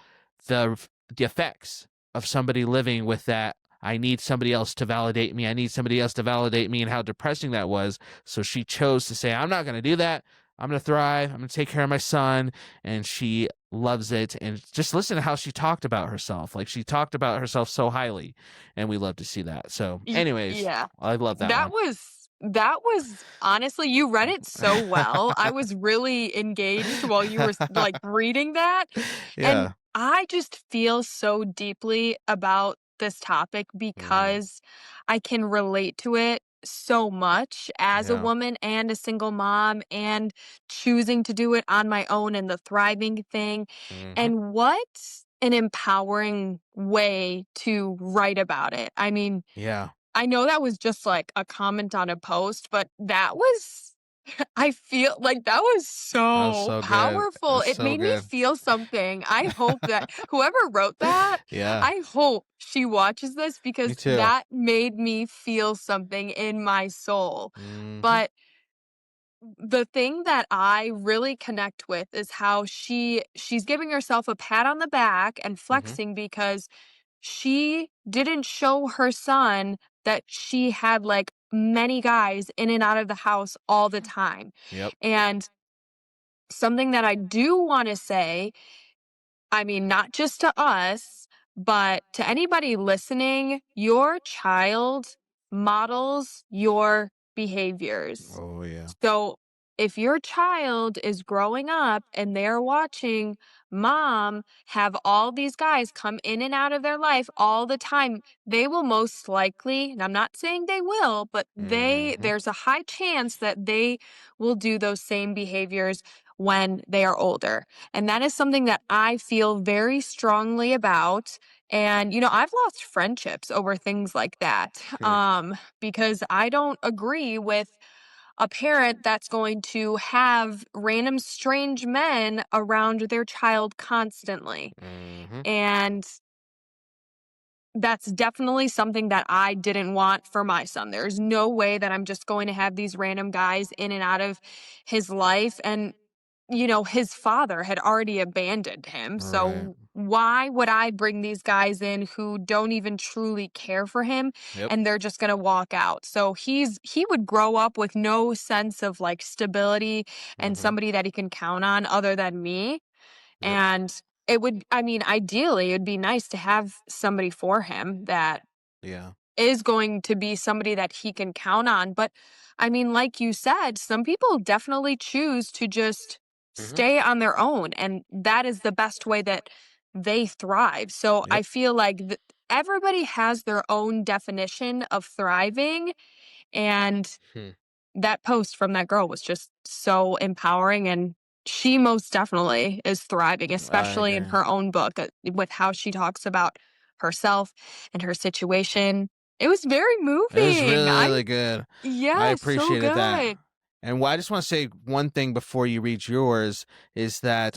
[SPEAKER 1] the effects of somebody living with that. I need somebody else to validate me. I need somebody else to validate me, and how depressing that was. So she chose to say, I'm not going to do that. I'm going to thrive. I'm going to take care of my son. And she loves it. And just listen to how she talked about herself. Like, she talked about herself so highly, and we love to see that. So anyways,
[SPEAKER 2] Yeah.
[SPEAKER 1] I love that
[SPEAKER 2] That
[SPEAKER 1] one.
[SPEAKER 2] was honestly, you read it so well. I was really engaged while you were like reading that. And
[SPEAKER 1] Yeah.
[SPEAKER 2] I just feel so deeply about this topic
[SPEAKER 1] Mm,
[SPEAKER 2] because I can relate to it so much as a
[SPEAKER 1] yeah.
[SPEAKER 2] woman and a single mom and choosing to do it on my own and the thriving thing.
[SPEAKER 1] Hmm.
[SPEAKER 2] And what an empowering way to write about it. I mean,
[SPEAKER 1] Yeah.
[SPEAKER 2] I know that was just like a comment on a post, but that was I feel like that was
[SPEAKER 1] That was
[SPEAKER 2] so
[SPEAKER 1] so good.
[SPEAKER 2] powerful.
[SPEAKER 1] That's
[SPEAKER 2] It
[SPEAKER 1] so
[SPEAKER 2] made me
[SPEAKER 1] good.
[SPEAKER 2] feel something. I hope that whoever wrote that,
[SPEAKER 1] Yeah.
[SPEAKER 2] I hope she watches this
[SPEAKER 1] Me
[SPEAKER 2] because
[SPEAKER 1] too.
[SPEAKER 2] that made me feel something in my soul.
[SPEAKER 1] Hmm.
[SPEAKER 2] But the thing that I really connect with is how she's giving herself a pat on the back and
[SPEAKER 1] Hmm.
[SPEAKER 2] flexing because she didn't show her son that she had, like, many guys in and out of the house all the time.
[SPEAKER 1] Yep.
[SPEAKER 2] And something that I do wanna say, I mean, not just to us, but to anybody listening, your child models your behaviors.
[SPEAKER 1] Oh yeah.
[SPEAKER 2] So if your child is growing up and they're watching mom have all these guys come in and out of their life all the time, they will most likely, and I'm not saying they will, but
[SPEAKER 1] Hmm.
[SPEAKER 2] there's a high chance that they will do those same behaviors when they are older. And that is something that I feel very strongly about. And, I've lost friendships over things like that because I don't agree with a parent that's going to have random strange men around their child constantly.
[SPEAKER 1] Hmm.
[SPEAKER 2] And that's definitely something that I didn't want for my son. There's no way that I'm just going to have these random guys in and out of his life. And, his father had already abandoned him.
[SPEAKER 1] Right.
[SPEAKER 2] So why would I bring these guys in who don't even truly care for him
[SPEAKER 1] Yep.
[SPEAKER 2] and they're just going to walk out? So he would grow up with no sense of like stability and
[SPEAKER 1] Hmm.
[SPEAKER 2] somebody that he can count on other than me.
[SPEAKER 1] Yep.
[SPEAKER 2] And I mean, ideally, it'd be nice to have somebody for him that
[SPEAKER 1] Yeah.
[SPEAKER 2] is going to be somebody that he can count on. But I mean, like you said, some people definitely choose to just
[SPEAKER 1] Hmm.
[SPEAKER 2] stay on their own. And that is the best way that they thrive. So I
[SPEAKER 1] Yep.
[SPEAKER 2] feel like everybody has their own definition of thriving. And
[SPEAKER 1] Hmm.
[SPEAKER 2] that post from that girl was just so empowering, and she most definitely is thriving,
[SPEAKER 1] I
[SPEAKER 2] especially in
[SPEAKER 1] agree.
[SPEAKER 2] her own book, with how she talks about herself and her situation. It was very
[SPEAKER 1] It was
[SPEAKER 2] moving.
[SPEAKER 1] really, really good. I
[SPEAKER 2] Yeah, so
[SPEAKER 1] appreciated that.
[SPEAKER 2] good.
[SPEAKER 1] And I just want to say one thing before you read yours is that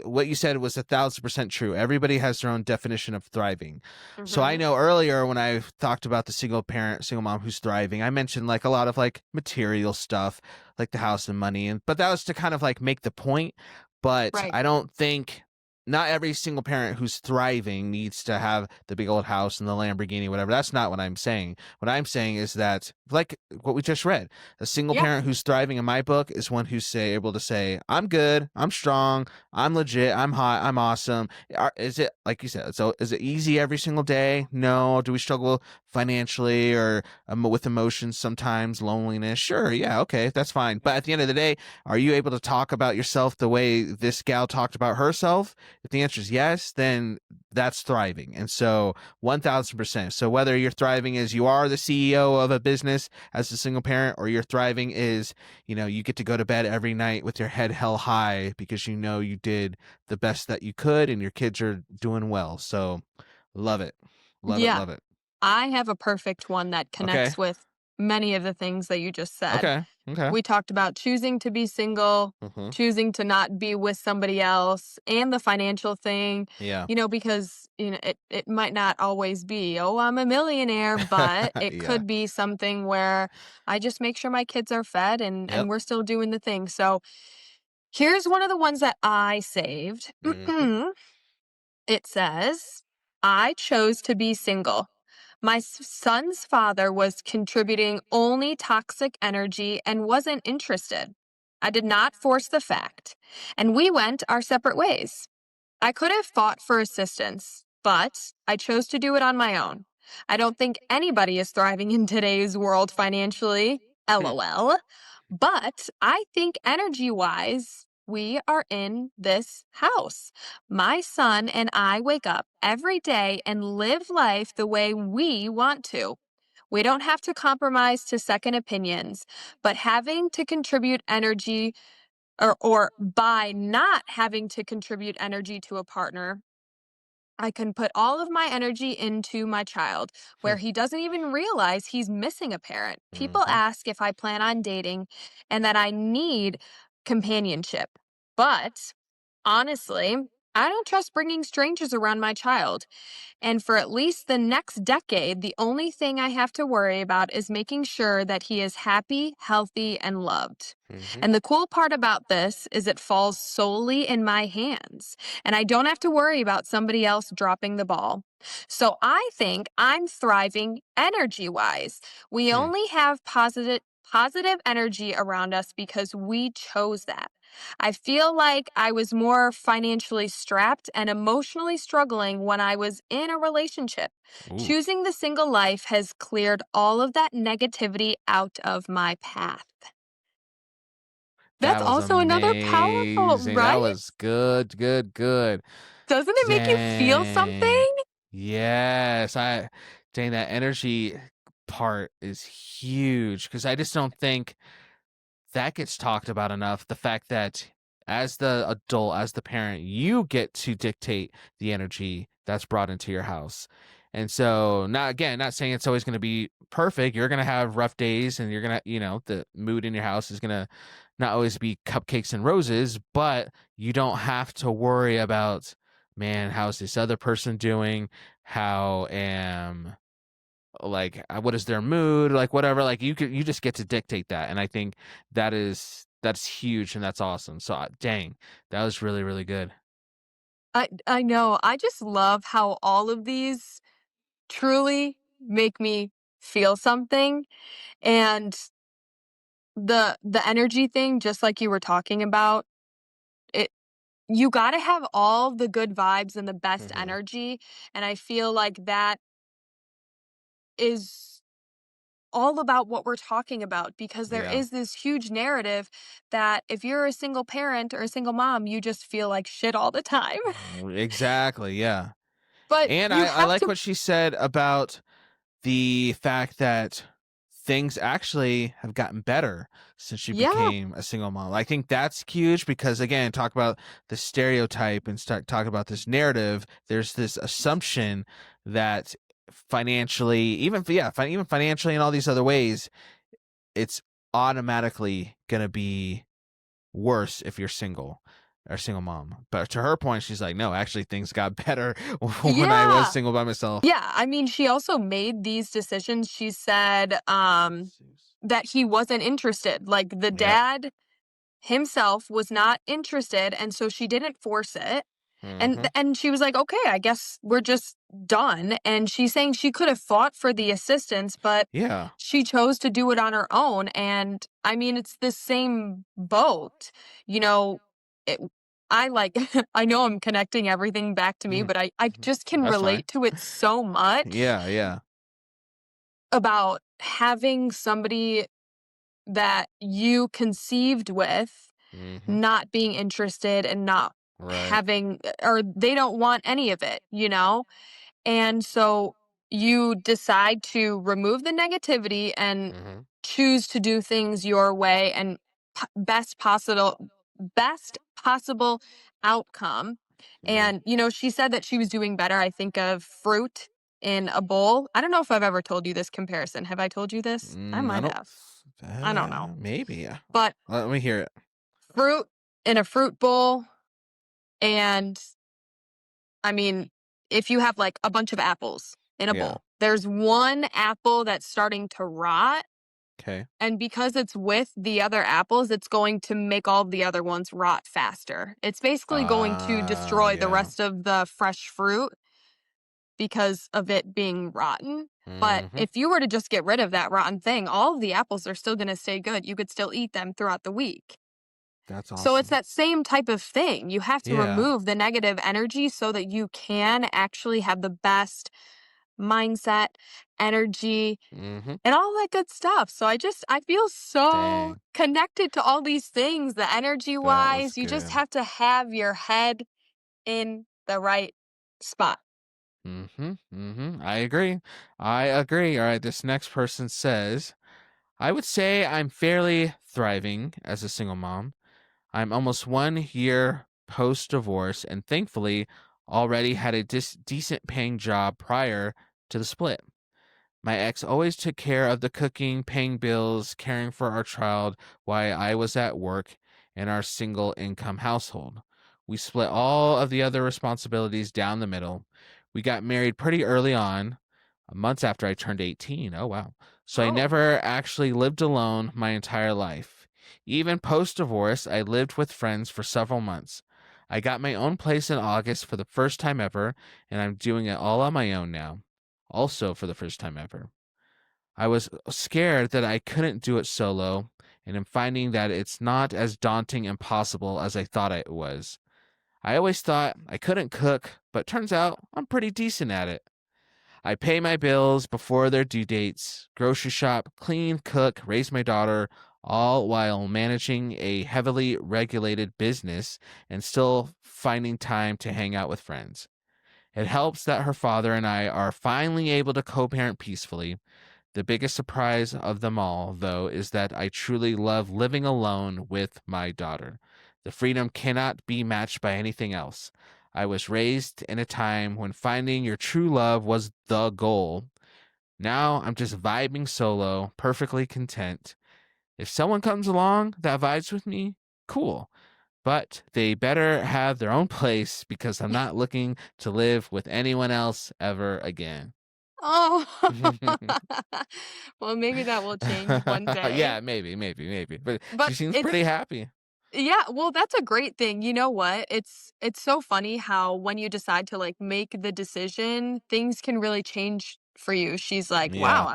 [SPEAKER 1] what you said was 1,000% true. Everybody has their own definition of thriving. So I
[SPEAKER 2] Mhm.
[SPEAKER 1] know earlier when I talked about the single parent, single mom who's thriving, I mentioned like a lot of like material stuff, like the house and money, but that was to kind of like make the point. But
[SPEAKER 2] Right.
[SPEAKER 1] I don't think not every single parent who's thriving needs to have the big old house and the Lamborghini, whatever. That's not what I'm saying. What I'm saying is that, like what we just read, a single
[SPEAKER 2] Yeah.
[SPEAKER 1] parent who's thriving in my book is one who's able to say, "I'm good, I'm strong, I'm legit, I'm hot, I'm awesome." Is it like you said? So is it easy every single day? No. Do we struggle financially or with emotions sometimes, loneliness? Sure, yeah, okay, that's fine. But at the end of the day, are you able to talk about yourself the way this gal talked about herself? If the answer is yes, then that's thriving. And so 1,000%. So whether you're thriving as you are the CEO of a business as a single parent, or you're thriving is, you get to go to bed every night with your head held high because you know you did the best that you could and your kids are doing well. So love it. Love it.
[SPEAKER 2] Yeah.
[SPEAKER 1] Love it.
[SPEAKER 2] I have a perfect one that
[SPEAKER 1] Okay.
[SPEAKER 2] connects with many of the things that you just said.
[SPEAKER 1] Okay. Okay.
[SPEAKER 2] We talked about choosing to be single,
[SPEAKER 1] Mm-hmm.
[SPEAKER 2] choosing to not be with somebody else, and the financial thing,
[SPEAKER 1] Yeah.
[SPEAKER 2] because, it might not always be, oh, I'm a millionaire, but it
[SPEAKER 1] Yeah.
[SPEAKER 2] could be something where I just make sure my kids are fed and
[SPEAKER 1] Yep.
[SPEAKER 2] we're still doing the thing. So here's one of the ones that I saved.
[SPEAKER 1] Mm-hmm.
[SPEAKER 2] It says, I chose to be single. My son's father was contributing only toxic energy and wasn't interested. I did not force the fact, and we went our separate ways. I could have fought for assistance, but I chose to do it on my own. I don't think anybody is thriving in today's world financially,
[SPEAKER 1] Hmm.
[SPEAKER 2] LOL. But I think energy wise, we are in this house. My son and I wake up every day and live life the way we want to. We don't have to compromise to second opinions, but having to contribute energy or by not having to contribute energy to a partner, I can put all of my energy into my child where he doesn't even realize he's missing a parent. People
[SPEAKER 1] Hmm.
[SPEAKER 2] ask if I plan on dating and that I need companionship. But honestly, I don't trust bringing strangers around my child. And for at least the next decade, the only thing I have to worry about is making sure that he is happy, healthy, and loved.
[SPEAKER 1] Hmm.
[SPEAKER 2] And the cool part about this is it falls solely in my hands, and I don't have to worry about somebody else dropping the ball. So I think I'm thriving energy wise. We
[SPEAKER 1] Hmm.
[SPEAKER 2] only have positive energy around us because we chose that. I feel like I was more financially strapped and emotionally struggling when I was in a relationship.
[SPEAKER 1] Ooh,
[SPEAKER 2] Choosing the single life has cleared all of that negativity out of my path.
[SPEAKER 1] that
[SPEAKER 2] That's
[SPEAKER 1] was
[SPEAKER 2] also another powerful,
[SPEAKER 1] amazing. That
[SPEAKER 2] right?
[SPEAKER 1] was good, good, good.
[SPEAKER 2] Doesn't it make you feel
[SPEAKER 1] Dang.
[SPEAKER 2] something?
[SPEAKER 1] Yes, dang, that energy part is huge because I just don't think that gets talked about enough. The fact that as the adult, as the parent, you get to dictate the energy that's brought into your house. And so, not saying it's always going to be perfect. You're going to have rough days and you're going to, the mood in your house is going to not always be cupcakes and roses, but you don't have to worry about, man, how's this other person doing? How am like what is their mood, like whatever, like you just get to dictate that, and I think that's huge and that's awesome. So dang, that was really really good.
[SPEAKER 2] I know. I just love how all of these truly make me feel something. And the energy thing, just like you were talking about, it you got to have all the good vibes and the best
[SPEAKER 1] Hmm.
[SPEAKER 2] energy, and I feel like that is all about what we're talking about because there
[SPEAKER 1] Yeah.
[SPEAKER 2] is this huge narrative that if you're a single parent or a single mom, you just feel like shit all the time.
[SPEAKER 1] Exactly, yeah.
[SPEAKER 2] But
[SPEAKER 1] And
[SPEAKER 2] you
[SPEAKER 1] I
[SPEAKER 2] have
[SPEAKER 1] like
[SPEAKER 2] to,
[SPEAKER 1] what she said about the fact that things actually have gotten better since she
[SPEAKER 2] yeah,
[SPEAKER 1] became a single mom. I think that's huge because again, talk about the stereotype and start talking about this narrative. There's this assumption that financially, even financially and all these other ways, it's automatically going to be worse if you're single or single mom. But to her point, she's like, no, actually things got better when I was
[SPEAKER 2] yeah.
[SPEAKER 1] single by myself.
[SPEAKER 2] Yeah, I mean, she also made these decisions. She said that he wasn't interested. Like the
[SPEAKER 1] Yep.
[SPEAKER 2] dad himself was not interested, and so she didn't force it. And
[SPEAKER 1] Hmm.
[SPEAKER 2] and she was like, "Okay, I guess we're just done." And she's saying she could have fought for the assistance, but
[SPEAKER 1] Yeah.
[SPEAKER 2] she chose to do it on her own. And I mean, it's the same boat. You know, it, I like I know I'm connecting everything back to me,
[SPEAKER 1] Mhm.
[SPEAKER 2] but I just can
[SPEAKER 1] That's fine.
[SPEAKER 2] relate to it so much
[SPEAKER 1] Yeah, yeah.
[SPEAKER 2] about having somebody that you conceived with
[SPEAKER 1] Mhm.
[SPEAKER 2] not being interested and not
[SPEAKER 1] Right.
[SPEAKER 2] having or they don't want any of it, you know? And so you decide to remove the negativity and
[SPEAKER 1] Mhm.
[SPEAKER 2] choose to do things your way and best possible outcome.
[SPEAKER 1] Yeah.
[SPEAKER 2] And she said that she was doing better. I think of fruit in a bowl. I don't know if I've ever told you this comparison. Have I told you this? I
[SPEAKER 1] I
[SPEAKER 2] might
[SPEAKER 1] don't
[SPEAKER 2] have. I don't know.
[SPEAKER 1] maybe, yeah.
[SPEAKER 2] But
[SPEAKER 1] Let me hear it.
[SPEAKER 2] fruit in a fruit bowl and I mean, if you have like a bunch of apples in a
[SPEAKER 1] Yeah.
[SPEAKER 2] bowl, there's one apple that's starting to rot.
[SPEAKER 1] Okay.
[SPEAKER 2] And because it's with the other apples, it's going to make all the other ones rot faster. It's basically going to destroy the
[SPEAKER 1] Yeah.
[SPEAKER 2] rest of the fresh fruit because of it being rotten. But
[SPEAKER 1] Mhm.
[SPEAKER 2] if you were to just get rid of that rotten thing, all of the apples are still going to stay good. You could still eat them throughout the week.
[SPEAKER 1] That's
[SPEAKER 2] So it's
[SPEAKER 1] awesome.
[SPEAKER 2] that same type of thing. You have to
[SPEAKER 1] Yeah.
[SPEAKER 2] remove the negative energy so that you can actually have the best mindset, energy,
[SPEAKER 1] Mm-hmm.
[SPEAKER 2] and all that good stuff. So I feel so
[SPEAKER 1] Dang.
[SPEAKER 2] connected to all these things, the energy
[SPEAKER 1] That was
[SPEAKER 2] wise. You just
[SPEAKER 1] good.
[SPEAKER 2] have to have your head in the right spot.
[SPEAKER 1] Mm-hmm. Mm-hmm. I agree. I agree. All right. This next person says, I would say I'm fairly thriving as a single mom. I'm almost 1 year post divorce and thankfully already had a decent paying job prior to the split. My ex always took care of the cooking, paying bills, caring for our child while I was at work in our single income household. We split all of the other responsibilities down the middle. We got married pretty early on, months after I turned 18. Oh, wow. So I
[SPEAKER 2] Oh.
[SPEAKER 1] never actually lived alone my entire life. Even post divorce, I lived with friends for several months. I got my own place in August for the first time ever, and I'm doing it all on my own now, also for the first time ever. I was scared that I couldn't do it solo, and I'm finding that it's not as daunting and possible as I thought it was. I always thought I couldn't cook, but turns out I'm pretty decent at it. I pay my bills before their due dates, grocery shop, clean, cook, raise my daughter, all while managing a heavily regulated business and still finding time to hang out with friends. It helps that her father and I are finally able to co parent peacefully. The biggest surprise of them all, though, is that I truly love living alone with my daughter. The freedom cannot be matched by anything else. I was raised in a time when finding your true love was the goal. Now I'm just vibing solo, perfectly content. If someone comes along that vibes with me, cool. But they better have their own place because I'm not looking to live with anyone else ever again.
[SPEAKER 2] Oh. Well, maybe that will change one day.
[SPEAKER 1] Yeah, maybe. But she
[SPEAKER 2] But
[SPEAKER 1] seems pretty
[SPEAKER 2] it's
[SPEAKER 1] happy.
[SPEAKER 2] yeah, well, that's a great thing. You know what? It's so funny how when you decide to like make the decision, things can really change for you. She's like, "Wow,
[SPEAKER 1] Yeah.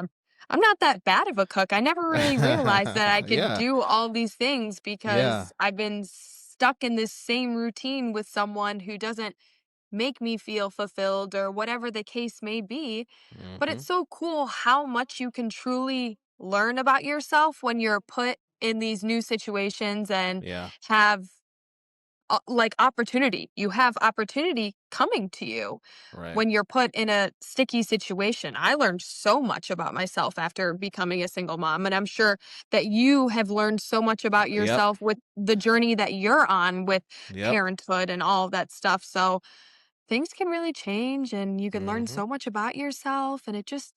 [SPEAKER 2] I'm not that bad of a cook. I never really realized that I could
[SPEAKER 1] Yeah.
[SPEAKER 2] do all these things
[SPEAKER 1] Yeah.
[SPEAKER 2] because I've been stuck in this same routine with someone who doesn't make me feel fulfilled or whatever the case may be." But
[SPEAKER 1] Hmm.
[SPEAKER 2] it's so cool how much you can truly learn about yourself when you're put in these new situations and
[SPEAKER 1] Yeah.
[SPEAKER 2] have like opportunity. You have opportunity coming to you
[SPEAKER 1] Right.
[SPEAKER 2] when you're put in a sticky situation. I learned so much about myself after becoming a single mom. And I'm sure that you have learned so much about
[SPEAKER 1] Yep.
[SPEAKER 2] yourself with the journey that you're on with
[SPEAKER 1] Yep.
[SPEAKER 2] parenthood and all of that stuff. So things can really change and you can learn
[SPEAKER 1] Hmm.
[SPEAKER 2] so much about yourself and it just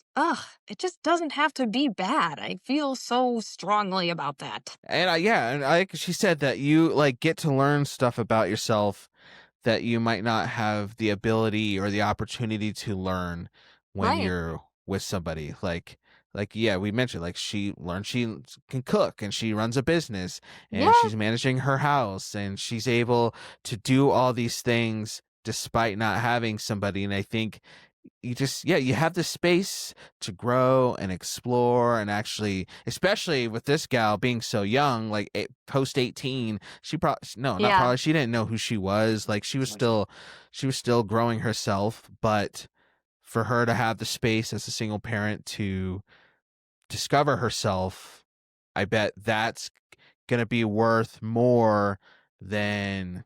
[SPEAKER 2] doesn't have to be bad. I feel so strongly about that.
[SPEAKER 1] And yeah, and like she said that you like get to learn stuff about yourself that you might not have the ability or the opportunity to learn when
[SPEAKER 2] Right.
[SPEAKER 1] you're with somebody. Like yeah, we mentioned like she learned she can cook and she runs a business and
[SPEAKER 2] Yeah.
[SPEAKER 1] she's managing her house and she's able to do all these things despite not having somebody. And I think you just yeah, you have the space to grow and explore and actually, especially with this gal being so young, like post 18, she probably no, not
[SPEAKER 2] Yeah.
[SPEAKER 1] probably, she didn't know who she was. Like she was still growing herself, but for her to have the space as a single parent to discover herself, I bet that's going to be worth more than,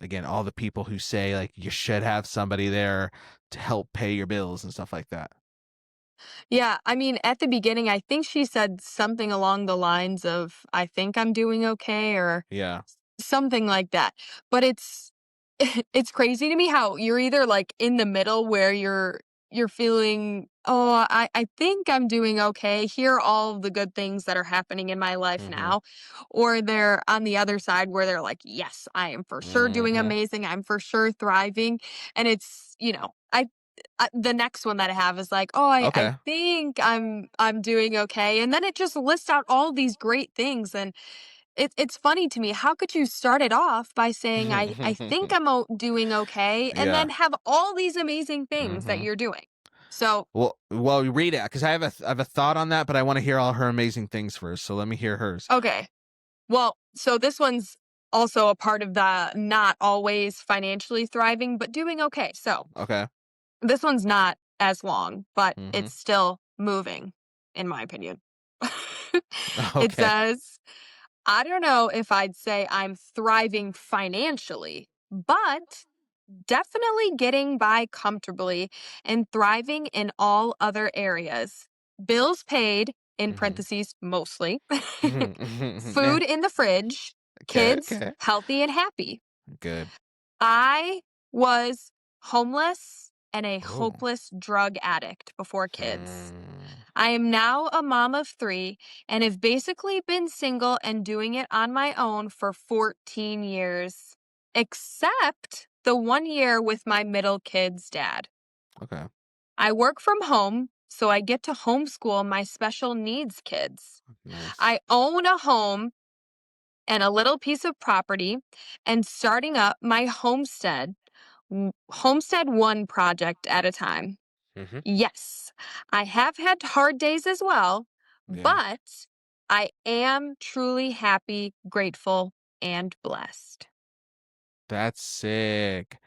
[SPEAKER 1] again, all the people who say like you should have somebody there to help pay your bills and stuff like that.
[SPEAKER 2] Yeah. I mean, at the beginning, I think she said something along the lines of, I think I'm doing okay, or
[SPEAKER 1] Yeah.
[SPEAKER 2] something like that. But it's it's crazy to me how you're either like in the middle where you're feeling, "Oh, I think I'm doing okay. Here are all of the good things that are happening in my life
[SPEAKER 1] Mhm.
[SPEAKER 2] now." Or they're on the other side where they're like, "Yes, I am for sure doing
[SPEAKER 1] Mhm.
[SPEAKER 2] amazing. I'm for sure thriving." And it's, the next one that I have is like, "Oh, I
[SPEAKER 1] Okay.
[SPEAKER 2] think I'm doing okay." And then it just lists out all these great things and it's funny to me. How could you start it off by saying, I think I'm doing okay, and
[SPEAKER 1] Yeah.
[SPEAKER 2] then have all these amazing things that
[SPEAKER 1] Mhm.
[SPEAKER 2] you're doing? So,
[SPEAKER 1] Well, read it because I have a thought on that, but I want to hear all her amazing things first. So let me hear hers.
[SPEAKER 2] okay. Well, so this one's also a part of the not always financially thriving, but doing okay. So
[SPEAKER 1] Okay.
[SPEAKER 2] this one's not as long, but
[SPEAKER 1] Mm-hmm.
[SPEAKER 2] it's still moving, in my opinion. It
[SPEAKER 1] Okay.
[SPEAKER 2] says, I don't know if I'd say I'm thriving financially, but definitely getting by comfortably and thriving in all other areas. Bills paid, in
[SPEAKER 1] Mm-hmm.
[SPEAKER 2] parentheses, mostly.
[SPEAKER 1] Yeah.
[SPEAKER 2] Food in the fridge.
[SPEAKER 1] Okay.
[SPEAKER 2] Kids
[SPEAKER 1] Okay.
[SPEAKER 2] healthy and happy.
[SPEAKER 1] Good.
[SPEAKER 2] I was homeless and a
[SPEAKER 1] Oh.
[SPEAKER 2] hopeless drug addict before kids.
[SPEAKER 1] Mm.
[SPEAKER 2] I am now a mom of 3 and have basically been single and doing it on my own for 14 years, except the 1 year with my middle kid's dad.
[SPEAKER 1] Okay.
[SPEAKER 2] I work from home, so I get to homeschool my special needs kids.
[SPEAKER 1] Nice.
[SPEAKER 2] I own a home and a little piece of property and starting up my homestead one project at a time.
[SPEAKER 1] Mm-hmm.
[SPEAKER 2] Yes, I have had hard days as well,
[SPEAKER 1] Yeah.
[SPEAKER 2] but I am truly happy, grateful, and blessed.
[SPEAKER 1] That's sick.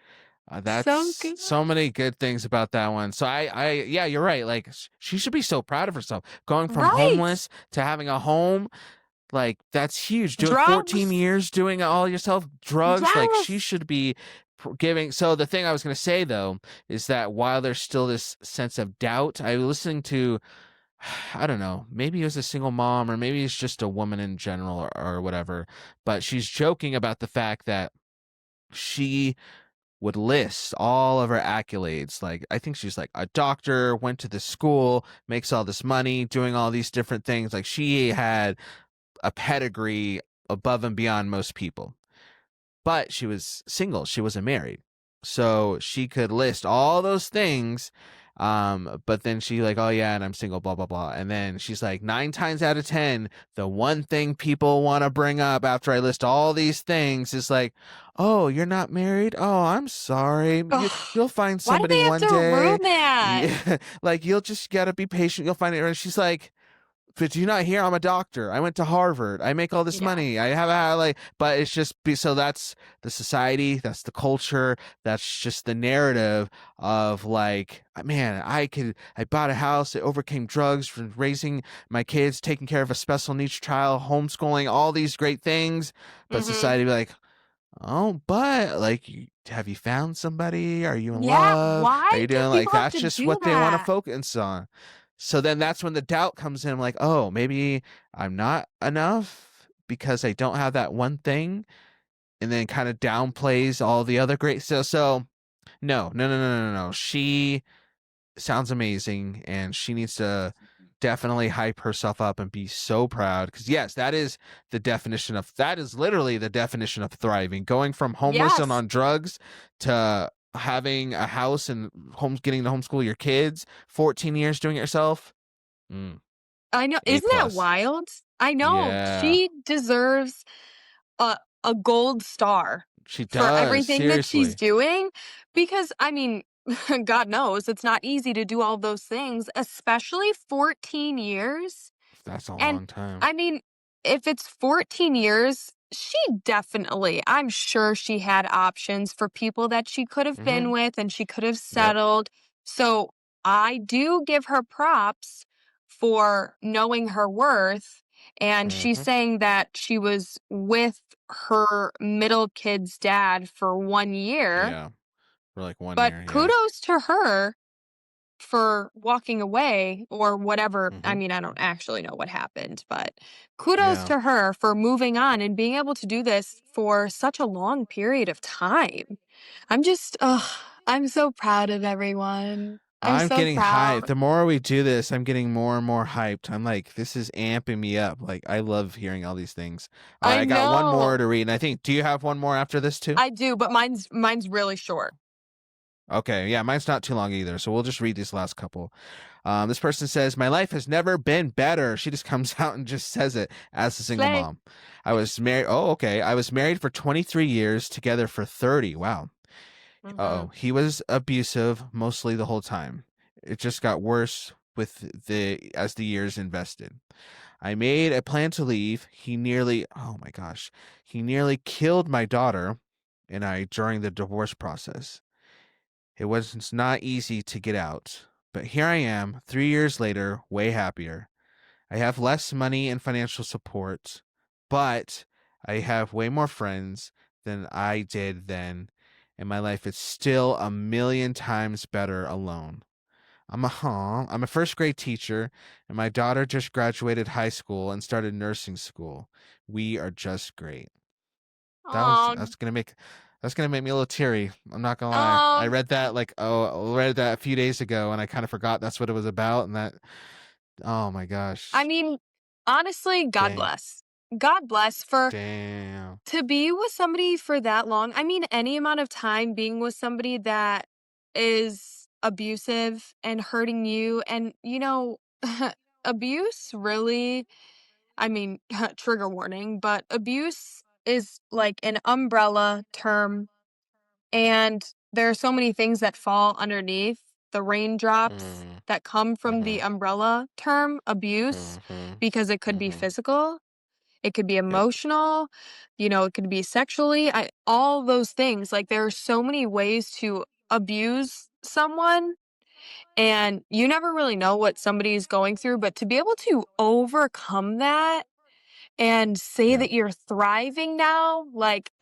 [SPEAKER 2] So
[SPEAKER 1] That's
[SPEAKER 2] good.
[SPEAKER 1] so many good things about that one. So yeah, you're right. Like she should be so proud of herself. Going from
[SPEAKER 2] Right.
[SPEAKER 1] homeless to having a home, like that's huge. Doing 14
[SPEAKER 2] Drugs.
[SPEAKER 1] years, doing it all yourself, drugs, like she
[SPEAKER 2] Yes.
[SPEAKER 1] should be giving. So the thing I was going to say though is that while there's still this sense of doubt, I was listening to, I don't know, maybe it was a single mom or maybe it's just a woman in general or whatever, but she's joking about the fact that she would list all of her accolades. Like, I think she's like a doctor, went to this school, makes all this money, doing all these different things. Like, she had a pedigree above and beyond most people. But she was single, she wasn't married. So she could list all those things. But then she like, oh yeah, and I'm single, blah blah blah. And then she's like, 9 times out of 10, the one thing people want to bring up after I list all these things is like, oh, you're not married? Oh, I'm sorry.
[SPEAKER 2] Ugh.
[SPEAKER 1] You'll find
[SPEAKER 2] Why do
[SPEAKER 1] somebody
[SPEAKER 2] they have
[SPEAKER 1] one
[SPEAKER 2] to
[SPEAKER 1] day.
[SPEAKER 2] ruin that?
[SPEAKER 1] Yeah, like you'll just gotta be patient. You'll find it. And she's like, but do you not hear I'm a doctor? I went to Harvard. I make all this
[SPEAKER 2] Yeah.
[SPEAKER 1] money. I have a like, but it's just so that's the society, that's the culture, that's just the narrative of like, man, I bought a house, I overcame drugs from raising my kids, taking care of a special needs child, homeschooling, all these great things. But
[SPEAKER 2] Mm-hmm.
[SPEAKER 1] society be like, oh, but like, have you found somebody? Are you in
[SPEAKER 2] Yeah.
[SPEAKER 1] love? Are
[SPEAKER 2] Why
[SPEAKER 1] you
[SPEAKER 2] do
[SPEAKER 1] doing like
[SPEAKER 2] people have
[SPEAKER 1] that's
[SPEAKER 2] to
[SPEAKER 1] just
[SPEAKER 2] do
[SPEAKER 1] what they want to
[SPEAKER 2] that?
[SPEAKER 1] focus on? So then that's when the doubt comes in, like, oh, maybe I'm not enough because I don't have that one thing, and then kind of downplays all the other great. So no, no, no, no, no, no. She sounds amazing, and she needs to definitely hype herself up and be so proud because yes, that is that is literally the definition of thriving. Going from homeless and
[SPEAKER 2] Yes.
[SPEAKER 1] on drugs to having a house and getting to homeschool your kids, 14 years doing it yourself. Mm,
[SPEAKER 2] I know.
[SPEAKER 1] A
[SPEAKER 2] Isn't that
[SPEAKER 1] plus.
[SPEAKER 2] wild? I know.
[SPEAKER 1] Yeah,
[SPEAKER 2] She deserves a gold star
[SPEAKER 1] she
[SPEAKER 2] for
[SPEAKER 1] does.
[SPEAKER 2] everything that she's
[SPEAKER 1] Seriously,
[SPEAKER 2] doing because I mean, God knows it's not easy to do all those things, especially 14 years.
[SPEAKER 1] that's a
[SPEAKER 2] And
[SPEAKER 1] long time.
[SPEAKER 2] I mean, if it's 14 years, she definitely, I'm sure she had options for people that she could have
[SPEAKER 1] Hmm.
[SPEAKER 2] been with and she could have
[SPEAKER 1] Yep.
[SPEAKER 2] settled. So I do give her props for knowing her worth. And she's
[SPEAKER 1] Hmm.
[SPEAKER 2] saying that she was with her middle kid's dad for 1 year.
[SPEAKER 1] Yeah, for like one
[SPEAKER 2] But
[SPEAKER 1] year. Yeah.
[SPEAKER 2] kudos to her for walking away or whatever. I
[SPEAKER 1] Hmm.
[SPEAKER 2] mean, I don't actually know what happened, but kudos
[SPEAKER 1] Yeah.
[SPEAKER 2] to her for moving on and being able to do this for such a long period of time. I'm just, I'm so proud of everyone. I'm
[SPEAKER 1] I'm
[SPEAKER 2] so
[SPEAKER 1] getting hyped.
[SPEAKER 2] proud.
[SPEAKER 1] The more we do this, I'm getting more and more hyped. I'm like, this is amping me up. Like, I love hearing all these things. All right,
[SPEAKER 2] I
[SPEAKER 1] I got one more
[SPEAKER 2] know.
[SPEAKER 1] to read, and I think, do you have one more after this too?
[SPEAKER 2] I do, but mine's really short.
[SPEAKER 1] Okay, yeah, mine's not too long either, so we'll just read these last couple. This person says, "My life has never been better." She just comes out and just says it as a single
[SPEAKER 2] Slay.
[SPEAKER 1] mom. I was married. Oh, okay. I was married for 23 years, together for 30. Wow.
[SPEAKER 2] Hmm.
[SPEAKER 1] Oh, he was abusive mostly the whole time. It just got worse as the years invested. I made a plan to leave. Oh my gosh, he nearly killed my daughter and I during the divorce process. It's not easy to get out, but here I am, 3 years later, way happier. I have less money and financial support, but I have way more friends than I did then, and my life is still a million times better alone. I'm a first grade teacher, and my daughter just graduated high school and started nursing school. We are just great.
[SPEAKER 2] Oh,
[SPEAKER 1] That's gonna make me a little teary. I'm not gonna lie. I
[SPEAKER 2] oh.
[SPEAKER 1] read that read that a few days ago, and I kind of forgot that's what it was about. And that, oh my
[SPEAKER 2] I
[SPEAKER 1] gosh,
[SPEAKER 2] mean, honestly, God
[SPEAKER 1] dang,
[SPEAKER 2] bless. God bless for
[SPEAKER 1] damn,
[SPEAKER 2] to be with somebody for that long. I mean, any amount of time being with somebody that is abusive and hurting you. And, abuse really, I mean, trigger warning, but abuse is like an umbrella term. And there are so many things that fall underneath the raindrops
[SPEAKER 1] mm,
[SPEAKER 2] that come from
[SPEAKER 1] mm-hmm,
[SPEAKER 2] the umbrella term abuse,
[SPEAKER 1] mm-hmm,
[SPEAKER 2] because it could be
[SPEAKER 1] mm-hmm.
[SPEAKER 2] physical, it could be
[SPEAKER 1] Yep,
[SPEAKER 2] emotional, it could be sexually. All those things. Like there are so many ways to abuse someone, and you never really know what somebody's going through. But to be able to overcome that and say
[SPEAKER 1] yep.
[SPEAKER 2] that you're thriving now,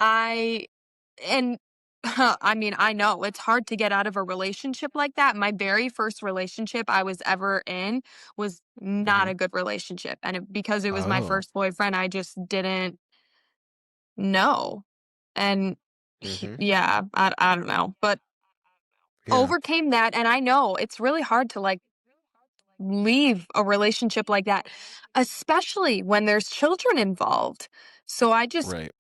[SPEAKER 2] and I mean, I know it's hard to get out of a relationship like that. My very first relationship I was ever in was not
[SPEAKER 1] Mm-hmm.
[SPEAKER 2] a good relationship. And because it was my
[SPEAKER 1] Oh,
[SPEAKER 2] first boyfriend, I just didn't know. And
[SPEAKER 1] mm-hmm,
[SPEAKER 2] yeah, I don't know, but
[SPEAKER 1] yeah,
[SPEAKER 2] overcame that. And I know it's really hard to like leave a relationship like that, especially when there's children involved. So I just
[SPEAKER 1] right.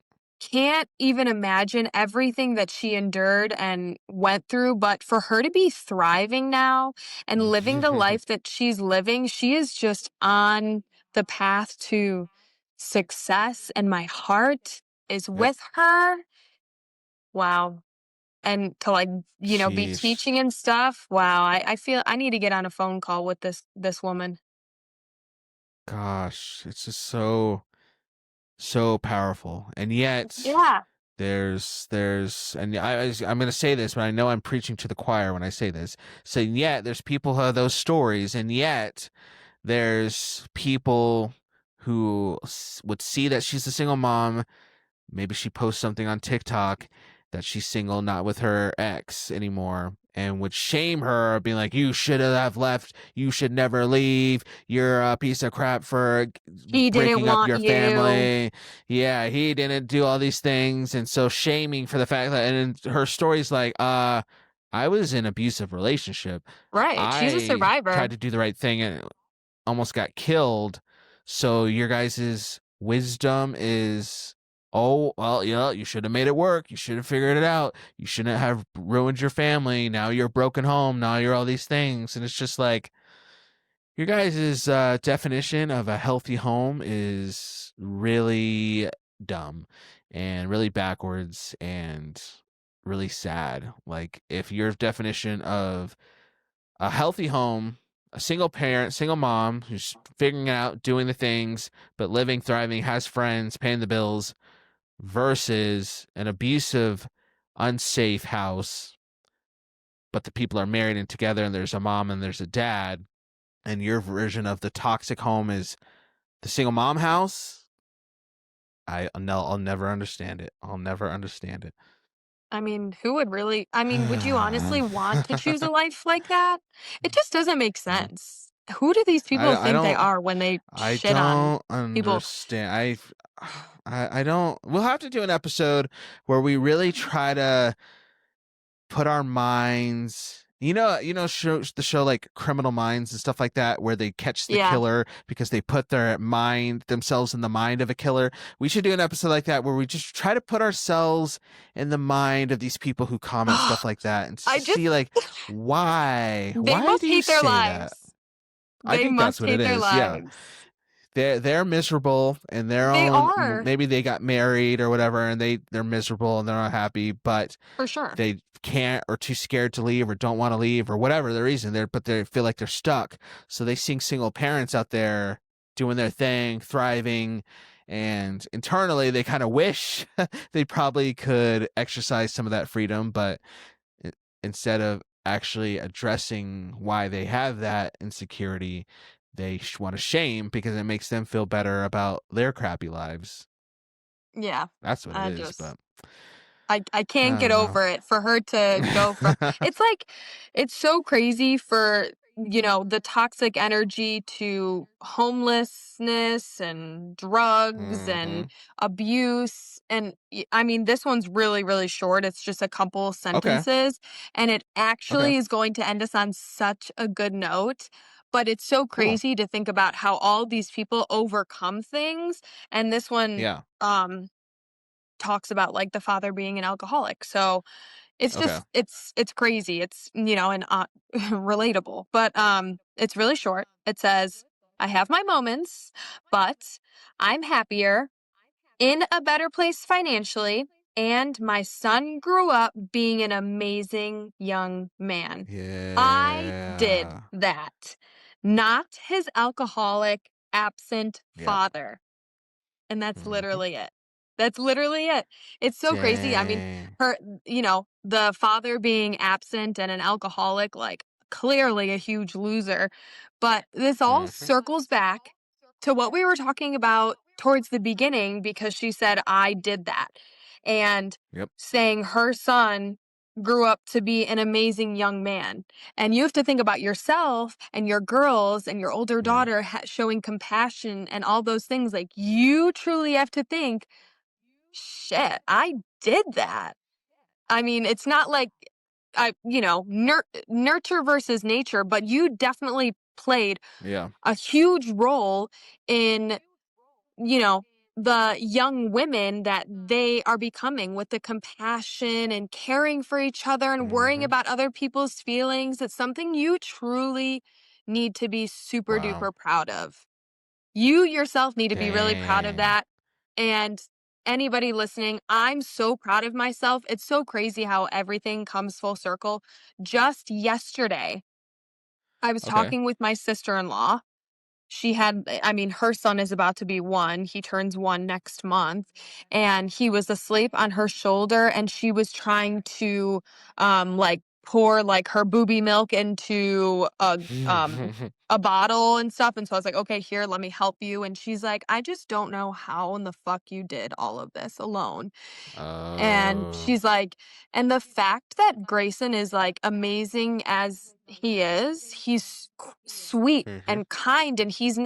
[SPEAKER 2] can't even imagine everything that she endured and went through. But for her to be thriving now and living the life that she's living, she is just on the path to success. And my heart is
[SPEAKER 1] Yep.
[SPEAKER 2] with her. Wow. And to like, be
[SPEAKER 1] Sheesh.
[SPEAKER 2] teaching and stuff. Wow. I feel I need to get on a phone call with this woman.
[SPEAKER 1] Gosh, it's just so powerful, and yet
[SPEAKER 2] Yeah.
[SPEAKER 1] and I'm going to say this, but I know I'm preaching to the choir when I say this. So yet there's people who have those stories, and yet there's people who would see that she's a single mom. Maybe she posts something on TikTok that she's single, not with her ex anymore, and would shame her, being like, "You should have left. You should never leave. You're a piece of crap for
[SPEAKER 2] He didn't
[SPEAKER 1] breaking up
[SPEAKER 2] want
[SPEAKER 1] your
[SPEAKER 2] you.
[SPEAKER 1] family. Yeah, he didn't do all these things." And so shaming for the fact that, and her story's like, I was in an abusive relationship.
[SPEAKER 2] Right. She's a
[SPEAKER 1] I tried
[SPEAKER 2] survivor.
[SPEAKER 1] to do the right thing and almost got killed. So your guys' wisdom is, oh, well, yeah, you should have made it work. You should have figured it out. You shouldn't have ruined your family. Now you're a broken home. Now you're all these things. And it's just like, your guys' definition of a healthy home is really dumb and really backwards and really sad. Like, if your definition of a healthy home, a single parent, single mom who's figuring it out, doing the things, but living, thriving, has friends, paying the bills, versus an abusive, unsafe house, but the people are married and together, and there's a mom and there's a dad, and your version of the toxic home is the single mom house. I'll never understand it. I'll never understand it.
[SPEAKER 2] I mean, who would really would you honestly want to choose a life like that? It just doesn't make sense. Who do these people
[SPEAKER 1] I
[SPEAKER 2] think they
[SPEAKER 1] don't
[SPEAKER 2] are when they
[SPEAKER 1] I
[SPEAKER 2] shit on
[SPEAKER 1] don't
[SPEAKER 2] people?
[SPEAKER 1] understand. I don't. We'll have to do an episode where we really try to put our minds. The show like Criminal Minds and stuff like that, where they catch the
[SPEAKER 2] Yeah.
[SPEAKER 1] killer because they put themselves in the mind of a killer. We should do an episode like that where we just try to put ourselves in the mind of these people who comment stuff like that and
[SPEAKER 2] I just
[SPEAKER 1] see like, why
[SPEAKER 2] they
[SPEAKER 1] why
[SPEAKER 2] must
[SPEAKER 1] do you
[SPEAKER 2] hate their
[SPEAKER 1] say that?
[SPEAKER 2] lives.
[SPEAKER 1] I
[SPEAKER 2] They
[SPEAKER 1] think that's
[SPEAKER 2] must
[SPEAKER 1] what it
[SPEAKER 2] hate their
[SPEAKER 1] is. Yeah.
[SPEAKER 2] lives.
[SPEAKER 1] they're miserable in their
[SPEAKER 2] They
[SPEAKER 1] own.
[SPEAKER 2] are,
[SPEAKER 1] Maybe they got married or whatever, and they're miserable and they're not happy, but
[SPEAKER 2] for sure.
[SPEAKER 1] they can't or too scared to leave or don't want to leave or whatever the reason. But they feel like they're stuck. So they see single parents out there doing their thing, thriving, and internally they kind of wish they probably could exercise some of that freedom, but instead of actually addressing why they have that insecurity, they want to shame because it makes them feel better about their crappy lives.
[SPEAKER 2] Yeah.
[SPEAKER 1] That's what it
[SPEAKER 2] I
[SPEAKER 1] is,
[SPEAKER 2] just
[SPEAKER 1] but
[SPEAKER 2] I can't
[SPEAKER 1] I
[SPEAKER 2] get
[SPEAKER 1] don't know.
[SPEAKER 2] over it for her to go from it's like it's so crazy for, the toxic energy to homelessness and drugs
[SPEAKER 1] Mm-hmm.
[SPEAKER 2] and abuse. And I mean, this one's really, really short. It's just a couple
[SPEAKER 1] Okay.
[SPEAKER 2] sentences, and it
[SPEAKER 1] Okay.
[SPEAKER 2] actually is going to end us on such a good note. But it's so
[SPEAKER 1] Cool.
[SPEAKER 2] crazy to think about how all these people overcome things. And this one,
[SPEAKER 1] Yeah.
[SPEAKER 2] talks about like the father being an alcoholic. So it's
[SPEAKER 1] Okay.
[SPEAKER 2] just it's crazy. It's and relatable. But it's really short. It says, "I have my moments, but I'm happier, in a better place financially, and my son grew up being an amazing young man. I did
[SPEAKER 1] Yeah.
[SPEAKER 2] that. Not his alcoholic absent
[SPEAKER 1] Yeah.
[SPEAKER 2] father." And that's
[SPEAKER 1] Mm-hmm.
[SPEAKER 2] literally it. That's literally it. It's so crazy. I mean,
[SPEAKER 1] Dang.
[SPEAKER 2] her, the father being absent and an alcoholic, like clearly a huge loser. But this all
[SPEAKER 1] Mm-hmm.
[SPEAKER 2] circles back to what we were talking about towards the beginning because she said, I did that. And
[SPEAKER 1] Yep.
[SPEAKER 2] saying her son grew up to be an amazing young man. And you have to think about yourself and your girls and your older
[SPEAKER 1] Yeah.
[SPEAKER 2] daughter showing compassion and all those things. Like, you truly have to think, shit, I did that. I mean, it's not like nurture versus nature, but you definitely played
[SPEAKER 1] Yeah.
[SPEAKER 2] a huge role in, you know, the young women that they are becoming with the compassion and caring for each other and worrying
[SPEAKER 1] Mm-hmm.
[SPEAKER 2] about other people's feelings. It's something you truly need to be super
[SPEAKER 1] Wow.
[SPEAKER 2] duper proud of. You yourself need to be really proud of
[SPEAKER 1] Dang.
[SPEAKER 2] that. And anybody listening, I'm so proud of myself. It's so crazy how everything comes full circle. Just yesterday, I was
[SPEAKER 1] Okay.
[SPEAKER 2] talking with my sister in law. I mean, her son is about to be 1. He turns 1 next month, and he was asleep on her shoulder, and she was trying to, like, pour, like, her booby milk into a bottle and stuff, and so I was like, "Okay, here, let me help you," and she's like, "I just don't know how in the fuck you did all of this alone." And
[SPEAKER 1] Oh.
[SPEAKER 2] she's like, and the fact that Grayson is like amazing as he is, he's sweet
[SPEAKER 1] Mm-hmm.
[SPEAKER 2] and kind, and he's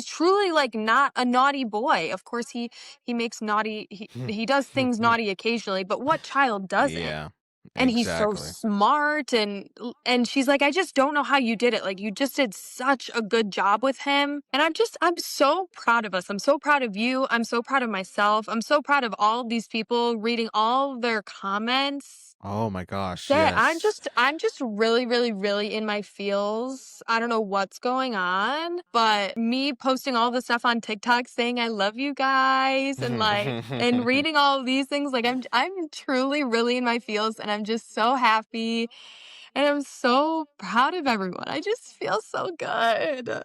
[SPEAKER 2] truly like not a naughty boy. Of course he makes naughty he does things naughty occasionally, but what child doesn't?
[SPEAKER 1] Yeah.
[SPEAKER 2] And he's so
[SPEAKER 1] Exactly.
[SPEAKER 2] smart, and she's like, "I just don't know how you did it. Like, you just did such a good job with him." And I'm so proud of us. I'm so proud of you. I'm so proud of myself. I'm so proud of all of these people reading all their comments.
[SPEAKER 1] Oh my gosh.
[SPEAKER 2] That
[SPEAKER 1] Yes.
[SPEAKER 2] I'm just really, really, really in my feels. I don't know what's going on, but me posting all the stuff on TikTok saying I love you guys and reading all of these things, like I'm truly really in my feels, and I'm just so happy and I'm so proud of everyone. I just feel so good.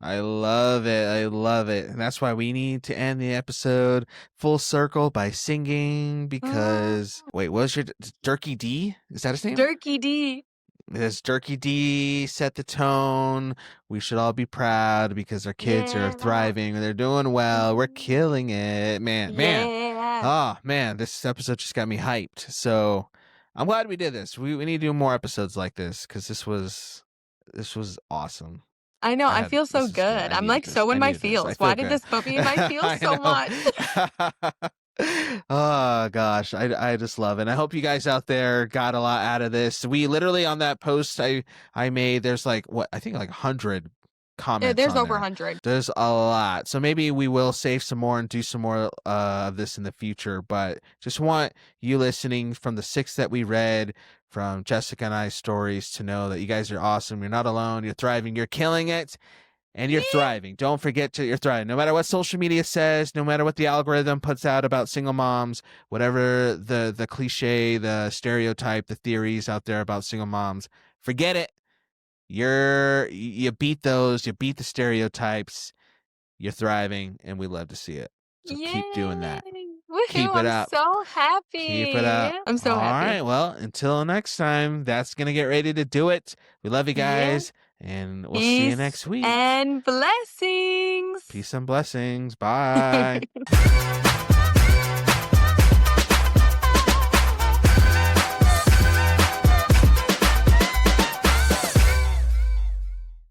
[SPEAKER 1] I love it. I love it. And that's why we need to end the episode full circle by singing
[SPEAKER 2] Ah,
[SPEAKER 1] because wait, what was your Durkee D? Is that his name?
[SPEAKER 2] Durkee D.
[SPEAKER 1] This Durkee D set the tone. We should all be proud because our kids are
[SPEAKER 2] Yeah.
[SPEAKER 1] thriving. They're doing well. We're killing it. Man, man.
[SPEAKER 2] Yeah.
[SPEAKER 1] Oh, man. This episode just got me hyped. So I'm glad we did this. We need to do more episodes like this because this was awesome.
[SPEAKER 2] I know, I feel so
[SPEAKER 1] This is good.
[SPEAKER 2] good.
[SPEAKER 1] I
[SPEAKER 2] I'm,
[SPEAKER 1] needed
[SPEAKER 2] like,
[SPEAKER 1] this.
[SPEAKER 2] so
[SPEAKER 1] I
[SPEAKER 2] in my
[SPEAKER 1] needed this. I
[SPEAKER 2] feels.
[SPEAKER 1] feel
[SPEAKER 2] Why did
[SPEAKER 1] good.
[SPEAKER 2] this put me in my feels
[SPEAKER 1] I
[SPEAKER 2] so much?
[SPEAKER 1] know. Oh gosh, I just love it. And I hope you guys out there got a lot out of this. We literally on that post I made, there's like what I think like 100 comments
[SPEAKER 2] There's
[SPEAKER 1] on
[SPEAKER 2] over
[SPEAKER 1] there.
[SPEAKER 2] 100.
[SPEAKER 1] There's a lot. So maybe we will save some more and do some more of this in the future. But just want you listening from the 6 that we read from Jessica and I's stories to know that you guys are awesome. You're not alone. You're thriving. You're killing it. And you're
[SPEAKER 2] Yeah.
[SPEAKER 1] thriving. Don't forget you're thriving. No matter what social media says, no matter what the algorithm puts out about single moms, whatever the cliche, the stereotype, the theories out there about single moms, forget it. You beat those, you beat the stereotypes, you're thriving, and we love to see it. So keep doing that.
[SPEAKER 2] Woohoo,
[SPEAKER 1] Keep it up.
[SPEAKER 2] I'm so happy.
[SPEAKER 1] Keep it up.
[SPEAKER 2] I'm so happy.
[SPEAKER 1] All right. Well, until next time, that's going to get ready to do it. We love you guys, and we'll see you next week.
[SPEAKER 2] And blessings.
[SPEAKER 1] Peace and blessings. Bye.